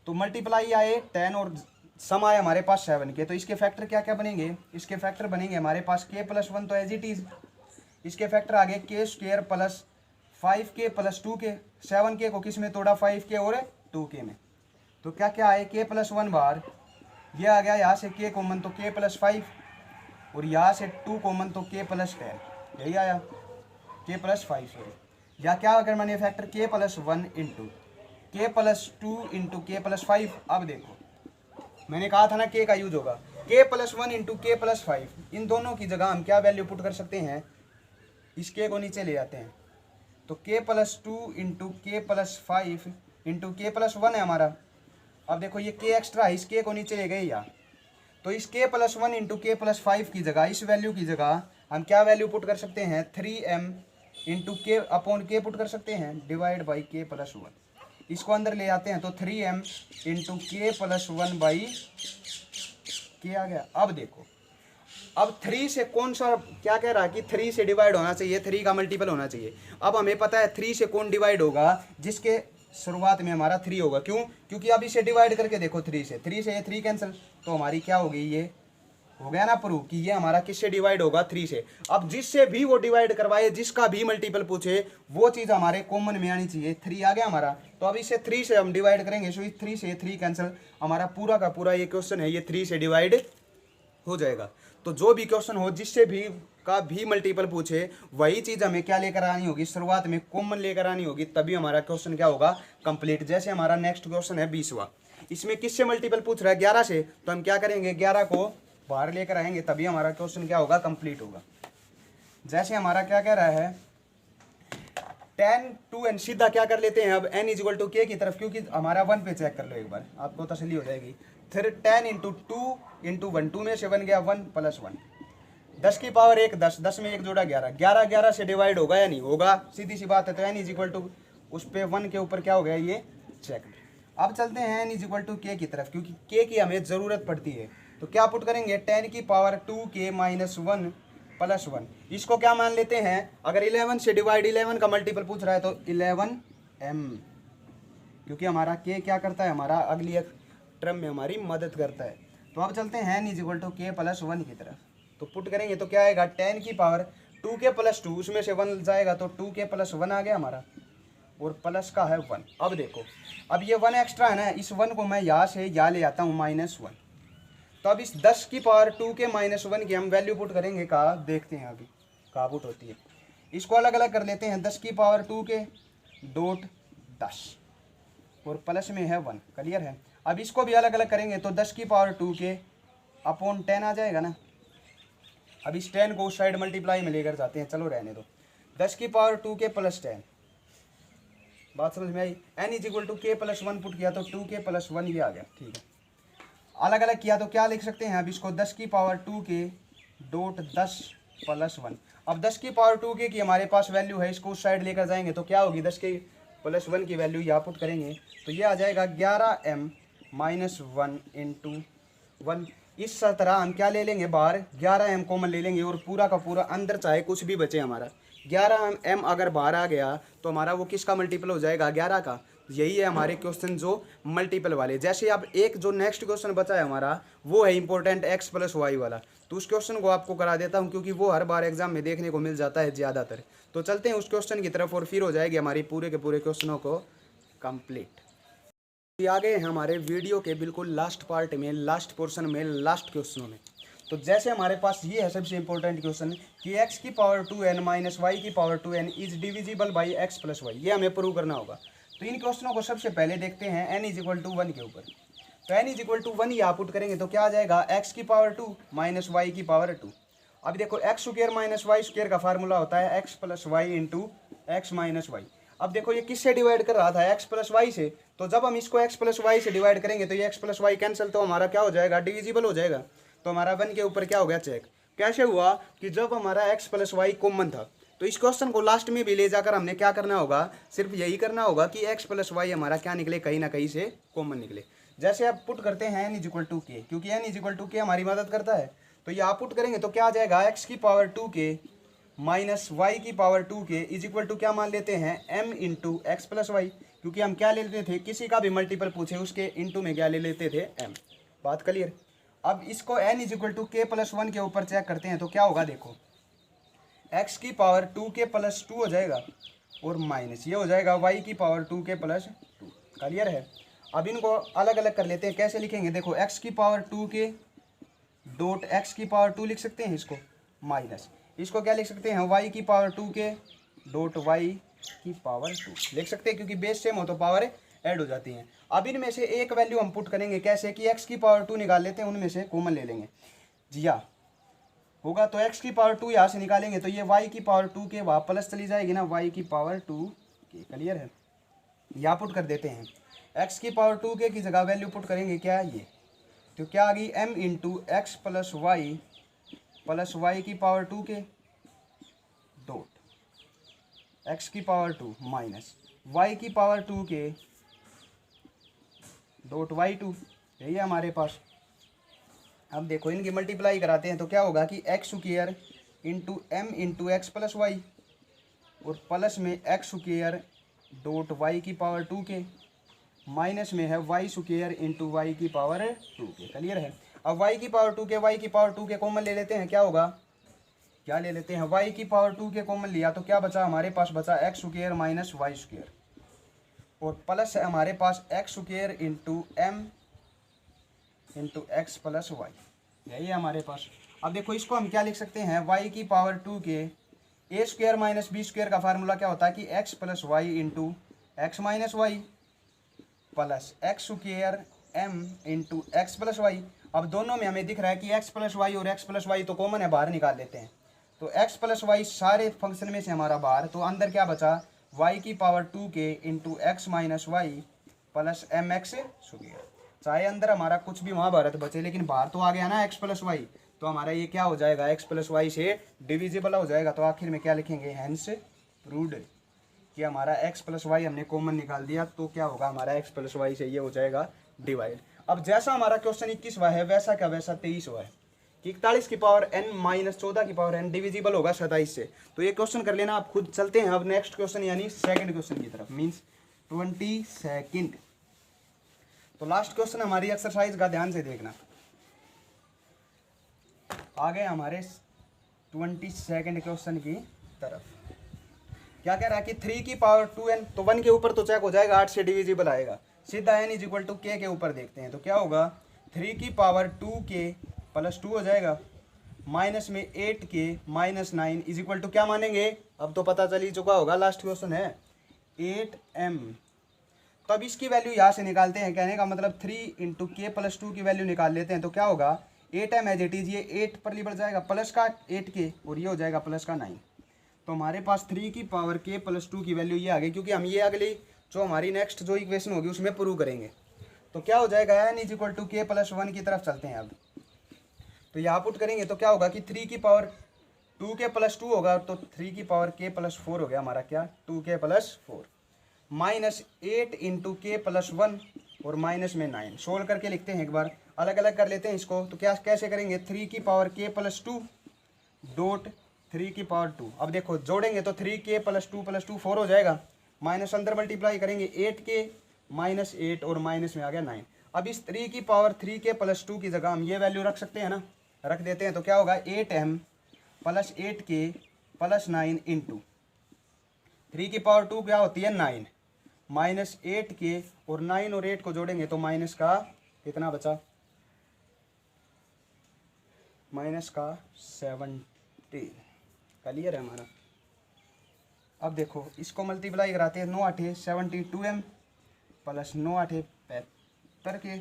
तो मल्टीप्लाई आए 10 और सम आए हमारे पास 7k। तो इसके फैक्टर क्या क्या बनेंगे, इसके फैक्टर बनेंगे हमारे पास k+1 तो एज इट इज, इसके फैक्टर आगे k² + 5k + 2k, 7k को किस में तोड़ा, 5k और 2k में। तो क्या क्या आए, k+1 बार, ये आ गया यहाँ से k कॉमन तो k+5 और यहाँ से 2 कॉमन तो k+10, यही आया k+5 सॉरी। या क्या अगर मैंने factor k+1 into k+2 into k+5। अब देखो मैंने कहा था ना k का यूज होगा, k+1 इंटू k+5, इन दोनों की जगह हम क्या वैल्यू पुट कर सकते हैं, इस k को नीचे ले आते हैं, तो k+2 into k+5 into k+1 है हमारा। अब देखो ये k एक्स्ट्रा है, इस k को नीचे ले गए या, तो इस k+1 इंटू k+5 की जगह, इस वैल्यू की जगह हम क्या वैल्यू पुट कर सकते हैं, 3m इंटू k/k पुट कर सकते हैं, डिवाइड बाई k+1। इसको अंदर ले आते हैं तो 3m into k+1 by k आ गया। अब देखो, अब 3 से कौन सा क्या कह रहा है कि 3 से डिवाइड होना चाहिए, 3 का मल्टीपल होना चाहिए। अब हमें पता है 3 से कौन डिवाइड होगा, जिसके शुरुआत में हमारा 3 होगा। क्यों, क्योंकि अब इसे डिवाइड करके देखो 3 से ये 3 कैंसिल, तो हमारी क्या हो गई, ये हो गया ना प्रूव कि ये हमारा किससे डिवाइड होगा, 3 से। अब जिससे भी वो डिवाइड करवाए, जिसका भी मल्टीपल पूछे, वो चीज़ हमारे कॉमन में आनी चाहिए। 3 आ गया हमारा, तो अब इसे 3 से हम डिवाइड करेंगे, सो इस 3 से 3 कैंसिल, हमारा पूरा का पूरा ये क्वेश्चन है ये 3 से डिवाइड हो जाएगा। तो जो भी क्वेश्चन हो जिससे भी का भी मल्टीपल पूछे, वही चीज़ हमें क्या लेकर आनी होगी, शुरुआत में कॉमन लेकर आनी होगी, तभी हमारा क्वेश्चन क्या होगा, कंप्लीट। जैसे हमारा नेक्स्ट क्वेश्चन है 20वां, इसमें किससे मल्टीपल पूछ रहा है, 11 से, तो हम क्या करेंगे, 11 को बाहर लेकर आएंगे, तभी हमारा क्वेश्चन क्या होगा, कंप्लीट होगा। जैसे हमारा क्या कह रहा है, 10 to n, सीधा क्या कर लेते हैं अब, n इक्वल टू k की तरफ, क्योंकि हमारा 1 पे चेक कर लो एक बार, आपको तसल्ली हो जाएगी। फिर 10 इंटू 2 इंटू 1, 2 में से बन गया 1 + 1, 10 की पावर 1 10, 10 में 1 जोड़ा 11, 11 11 से डिवाइड होगा या नहीं होगा, सीधी सी बात है। तो n इक्वल टू उस पे 1 के ऊपर क्या हो गया, ये चेक। अब चलते हैं n इज इक्वल टू के की तरफ, क्योंकि k की हमें ज़रूरत पड़ती है। तो क्या पुट करेंगे, 10 की पावर 2k माइनस 1 प्लस 1। इसको क्या मान लेते हैं, अगर 11 से डिवाइड 11 का मल्टीपल पूछ रहा है तो 11m, क्योंकि हमारा k क्या करता है, हमारा अगली टर्म में हमारी मदद करता है। तो अब चलते हैं n is equal to K plus 1 की तरफ। तो पुट करेंगे तो क्या आएगा, 10 की पावर 2k प्लस 2, उसमें से 1 जाएगा तो 2k प्लस 1 आ गया हमारा, और प्लस का है 1। अब देखो, अब ये 1 एक्स्ट्रा है ना, इस 1 को मैं यहाँ से यहाँ ले आता हूँ -1। तो अब इस 10 की पावर 2k माइनस 1 की हम वैल्यू पुट करेंगे, कहाँ देखते हैं अभी कहाँ पुट होती है। इसको अलग अलग कर लेते हैं, 10 की पावर 2k डॉट 10 और प्लस में है 1, क्लियर है। अब इसको भी अलग अलग करेंगे तो 10 की पावर 2k अपॉन 10 आ जाएगा ना। अब इस 10 को उस साइड मल्टीप्लाई में लेकर जाते हैं, चलो रहने दो। 10 की पावर 2k प्लस 10, बात समझ में आई। n is equal to K plus 1 put किया तो 2k प्लस 1 ये आ गया, ठीक है। अलग अलग किया तो क्या लिख सकते हैं, अब इसको 10 की पावर 2k डॉट 10 प्लस 1। अब 10 की पावर 2k की हमारे पास वैल्यू है, इसको उस साइड लेकर जाएंगे तो क्या होगी, 10 के प्लस 1 की वैल्यू यहाँ पुट करेंगे तो ये आ जाएगा 11m माइनस 1 इंटू 1। इस तरह हम क्या ले लेंगे, बाहर 11m कॉमन ले लेंगे और पूरा का पूरा अंदर चाहे कुछ भी बचे हमारा 11m अगर बाहर आ गया तो हमारा वो किसका मल्टीपल हो जाएगा, 11 का। यही है हमारे क्वेश्चन जो मल्टीपल वाले। जैसे अब एक जो नेक्स्ट क्वेश्चन बचा है हमारा, वो है इंपॉर्टेंट x प्लस वाई वाला, तो उस क्वेश्चन को आपको करा देता हूँ क्योंकि वो हर बार एग्जाम में देखने को मिल जाता है ज़्यादातर। तो चलते हैं उस क्वेश्चन की तरफ और फिर हो जाएगी हमारी पूरे के पूरे क्वेश्चनों को कंप्लीट। आगे हैं हमारे वीडियो के बिल्कुल लास्ट पार्ट में, लास्ट पोर्शन में, लास्ट क्वेश्चनों में। तो जैसे हमारे पास ये है सबसे इंपॉर्टेंट क्वेश्चन कि x की पावर 2n माइनस वाई की power 2n is divisible by x plus y, ये हमें प्रूव करना होगा। तो इन क्वेश्चनों को सबसे पहले देखते हैं n इज इक्वल टू 1 के ऊपर। तो n इज इक्वल टू 1 यहाँ पुट करेंगे तो क्या आ जाएगा, x की पावर 2 माइनस वाई की पावर 2। अब देखो x square minus y square का फार्मूला होता है x plus y into x minus y. अब देखो ये किससे डिवाइड कर रहा था, x प्लस वाई से, तो जब हम इसको x प्लस वाई से डिवाइड करेंगे तो ये x प्लस वाई कैंसिल, तो हमारा क्या हो जाएगा, डिविजिबल हो जाएगा। तो हमारा 1 के ऊपर क्या हो गया, चेक। कैसे हुआ कि जब हमारा x प्लस वाई कॉमन था, तो इस क्वेश्चन को लास्ट में भी ले जाकर हमने क्या करना होगा, सिर्फ यही करना होगा कि x प्लस वाई हमारा क्या निकले, कहीं ना कहीं से कॉमन निकले। जैसे आप पुट करते हैं n इज इक्वल टू के, क्योंकि n इज इक्वल टू के हमारी मदद करता है, तो ये आप पुट करेंगे तो क्या आ जाएगा, x की पावर 2k माइनस वाई की power 2k is equal to क्या मान लेते हैं, m into x plus y, क्योंकि हम क्या ले लेते थे, किसी का भी मल्टीपल पूछे उसके इंटू में क्या ले लेते थे, m। बात क्लियर। अब इसको n is equal to K plus 1 के ऊपर चेक करते हैं तो क्या होगा, देखो x की पावर 2k प्लस 2 हो जाएगा और माइनस ये हो जाएगा y की पावर 2k प्लस 2। क्लियर है। अब इनको अलग अलग कर लेते हैं, कैसे लिखेंगे, देखो x की पावर 2k डॉट x की पावर 2 लिख सकते हैं, इसको माइनस इसको क्या लिख सकते हैं, y की पावर 2k डॉट y की पावर 2 लिख सकते हैं, क्योंकि बेस सेम हो तो पावर ऐड हो जाती हैं। अब इनमें से एक वैल्यू हम पुट करेंगे, कैसे कि x की पावर 2 निकाल लेते हैं, उनमें से कॉमन ले लेंगे जी हाँ होगा। तो x की पावर 2 यहाँ से निकालेंगे तो ये y की पावर 2 के वहाँ प्लस चली जाएगी ना, y की पावर 2 के। क्लियर है। यहाँ पुट कर देते हैं, x की पावर 2 के की जगह वैल्यू पुट करेंगे क्या ये, तो क्या आ गई, m into x plus y की पावर 2 के डॉट x की पावर 2 माइनस y की पावर 2 के डॉट y2, यही है हमारे पास। अब देखो इनकी मल्टीप्लाई कराते हैं तो क्या होगा कि x square into m into x plus y और प्लस में एक्स स्क्वायर डॉट वाई की पावर 2 के माइनस में है वाई स्क्वायर इंटू वाई की पावर 2 के। क्लियर है। अब वाई की पावर 2 के वाई की पावर 2 के कॉमन ले लेते हैं, क्या होगा, क्या ले लेते हैं, वाई की पावर 2 के कॉमन लिया तो क्या बचा, हमारे पास बचा x square minus y square और प्लस है हमारे पास x square into m into x plus y, यही है हमारे पास। अब देखो इसको हम क्या लिख सकते हैं, y की power 2 k a square minus b square का फार्मूला क्या होता है कि x plus y into x minus y plus x square m into x plus y. अब दोनों में हमें दिख रहा है कि x प्लस वाई और x प्लस वाई तो कॉमन है, बाहर निकाल लेते हैं। तो x प्लस वाई सारे फंक्शन में से हमारा बाहर, तो अंदर क्या बचा, y की power 2 k into x minus y plus m x square. चाहे अंदर हमारा कुछ भी महाभारत बचे लेकिन बाहर तो आ गया ना x प्लस वाई, तो हमारा ये क्या हो जाएगा, x प्लस वाई से डिविजिबल हो जाएगा। तो आखिर में क्या लिखेंगे, हेंस प्रूव्ड। कि हमारा x प्लस वाई हमने कॉमन निकाल दिया, तो क्या होगा हमारा x प्लस वाई से ये हो जाएगा डिवाइड। अब जैसा हमारा क्वेश्चन 21वां है वैसा का वैसा 23वां है कि 41 की पावर n माइनस 14 की पावर n डिविजिबल होगा 27 से। तो ये क्वेश्चन कर लेना आप खुद। चलते हैं अब नेक्स्ट क्वेश्चन यानी सेकंड क्वेश्चन की तरफ, मीन्स 22। तो लास्ट क्वेश्चन हमारी एक्सरसाइज का ध्यान से देखना। आ गए हमारे 22 क्वेश्चन की तरफ। क्या कह रहा है कि 3 की पावर 2n, तो 1 के ऊपर तो चेक हो जाएगा, 8 से डिविजिबल आएगा। सीधा n is equal to k के ऊपर देखते हैं, तो क्या होगा 3 की पावर 2k प्लस 2 हो जाएगा, माइनस में 8k minus 9 is equal to क्या मानेंगे, अब तो पता चल ही चुका होगा, लास्ट क्वेश्चन है 8m। तो अब इसकी वैल्यू यहाँ से निकालते हैं, कहने का मतलब 3 इंटू के प्लस 2 की वैल्यू निकाल लेते हैं। तो क्या होगा 8m एज इट इज, ये 8 पर बढ़ जाएगा प्लस का 8k और ये हो जाएगा प्लस का 9। तो हमारे पास 3 की पावर k प्लस 2 की वैल्यू ये आ गई, क्योंकि हम ये अगली जो हमारी नेक्स्ट जो इक्वेशन होगी उसमें प्रूव करेंगे। तो क्या हो जाएगा n is equal to K plus 1 की तरफ चलते हैं अब। तो यहाँ पुट करेंगे तो क्या होगा कि 3 की पावर 2k प्लस 2 होगा, तो 3 की पावर k प्लस 4 हो गया हमारा क्या 2k प्लस 4, माइनस 8 इंटू के प्लस 1 और माइनस में 9। सोल्व करके लिखते हैं, एक बार अलग अलग कर लेते हैं इसको। तो क्या कैसे करेंगे 3 की पावर k प्लस 2 डॉट 3 की पावर 2। अब देखो जोड़ेंगे तो 3k प्लस 2 4 हो जाएगा, माइनस अंदर मल्टीप्लाई करेंगे 8k माइनस 8 और माइनस में आ गया 9। अब इस 3 की पावर 3k प्लस 2 की जगह हम ये वैल्यू रख सकते हैं ना, रख देते हैं। तो क्या होगा 8m plus 8k plus 9 into 3 की पावर 2 क्या होती है 9, माइनस 8k और 9 और 8 को जोड़ेंगे तो माइनस का कितना बचा, माइनस का 17। क्लियर है हमारा। अब देखो इसको मल्टीप्लाई कराते हैं, 9 8 72m plus 9 8 75k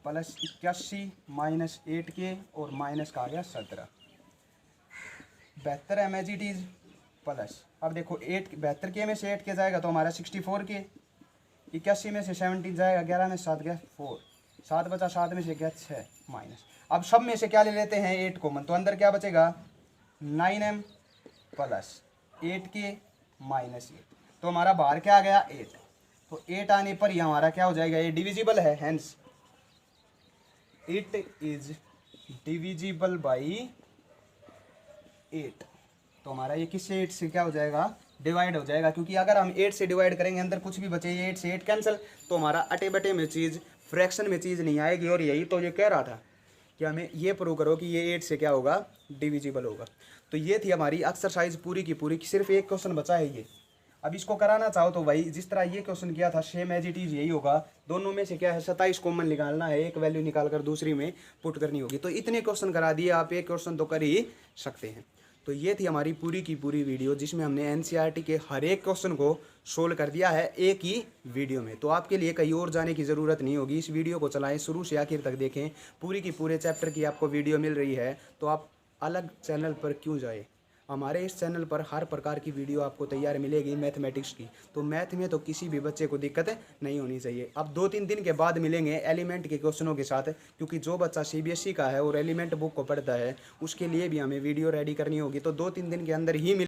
plus 81 minus 8k और माइनस का आ गया 17। 72m as it is plus, अब देखो 72k में से 8k जाएगा तो हमारा 64k, 81 में से 17 जाएगा, 11 में 7 गया 4, 7 बचा, 7 में से गया 6 माइनस। अब सब में से क्या ले लेते हैं 8 कॉमन, तो अंदर क्या बचेगा 9m प्लस 8k माइनस 8। तो हमारा बाहर क्या आ गया 8। तो 8 आने पर यह हमारा क्या हो जाएगा, ये डिविजिबल है, hence it is divisible by 8। तो हमारा ये किससे 8 से क्या हो जाएगा डिवाइड हो जाएगा, क्योंकि अगर हम 8 से डिवाइड करेंगे अंदर कुछ भी बचे, ये 8 से 8 कैंसिल, तो हमारा अटे बटे में चीज़ फ्रैक्शन में चीज़ नहीं आएगी। और यही तो ये कह रहा था कि हमें ये प्रूव करो कि ये 8 से क्या होगा डिविजिबल होगा। तो ये थी हमारी एक्सरसाइज पूरी की पूरी, सिर्फ एक क्वेश्चन बचा है ये। अब इसको कराना चाहो तो भाई जिस तरह ये क्वेश्चन किया था सेम एज इट इज यही होगा। दोनों में से क्या है 27 कॉमन निकालना है, एक वैल्यू निकाल कर दूसरी में पुट करनी होगी। तो इतने क्वेश्चन करा दिए, आप एक क्वेश्चन तो कर ही सकते हैं। तो ये थी हमारी पूरी की पूरी वीडियो, जिसमें हमने एनसीईआरटी के हर एक क्वेश्चन को सोल्व कर दिया है एक ही वीडियो में। तो आपके लिए कहीं और जाने की ज़रूरत नहीं होगी। इस वीडियो को चलाएं, शुरू से आखिर तक देखें, पूरी की पूरे चैप्टर की आपको वीडियो मिल रही है। तो आप अलग चैनल पर क्यों जाए, हमारे इस चैनल पर हर प्रकार की वीडियो आपको तैयार मिलेगी मैथमेटिक्स की। तो मैथ में तो किसी भी बच्चे को दिक्कत नहीं होनी चाहिए। अब 2-3 दिन के बाद मिलेंगे एलिमेंट के क्वेश्चनों के साथ, क्योंकि जो बच्चा सीबीएसई का है और एलिमेंट बुक को पढ़ता है उसके लिए भी हमें वीडियो रेडी करनी होगी। तो 2-3 दिन के अंदर ही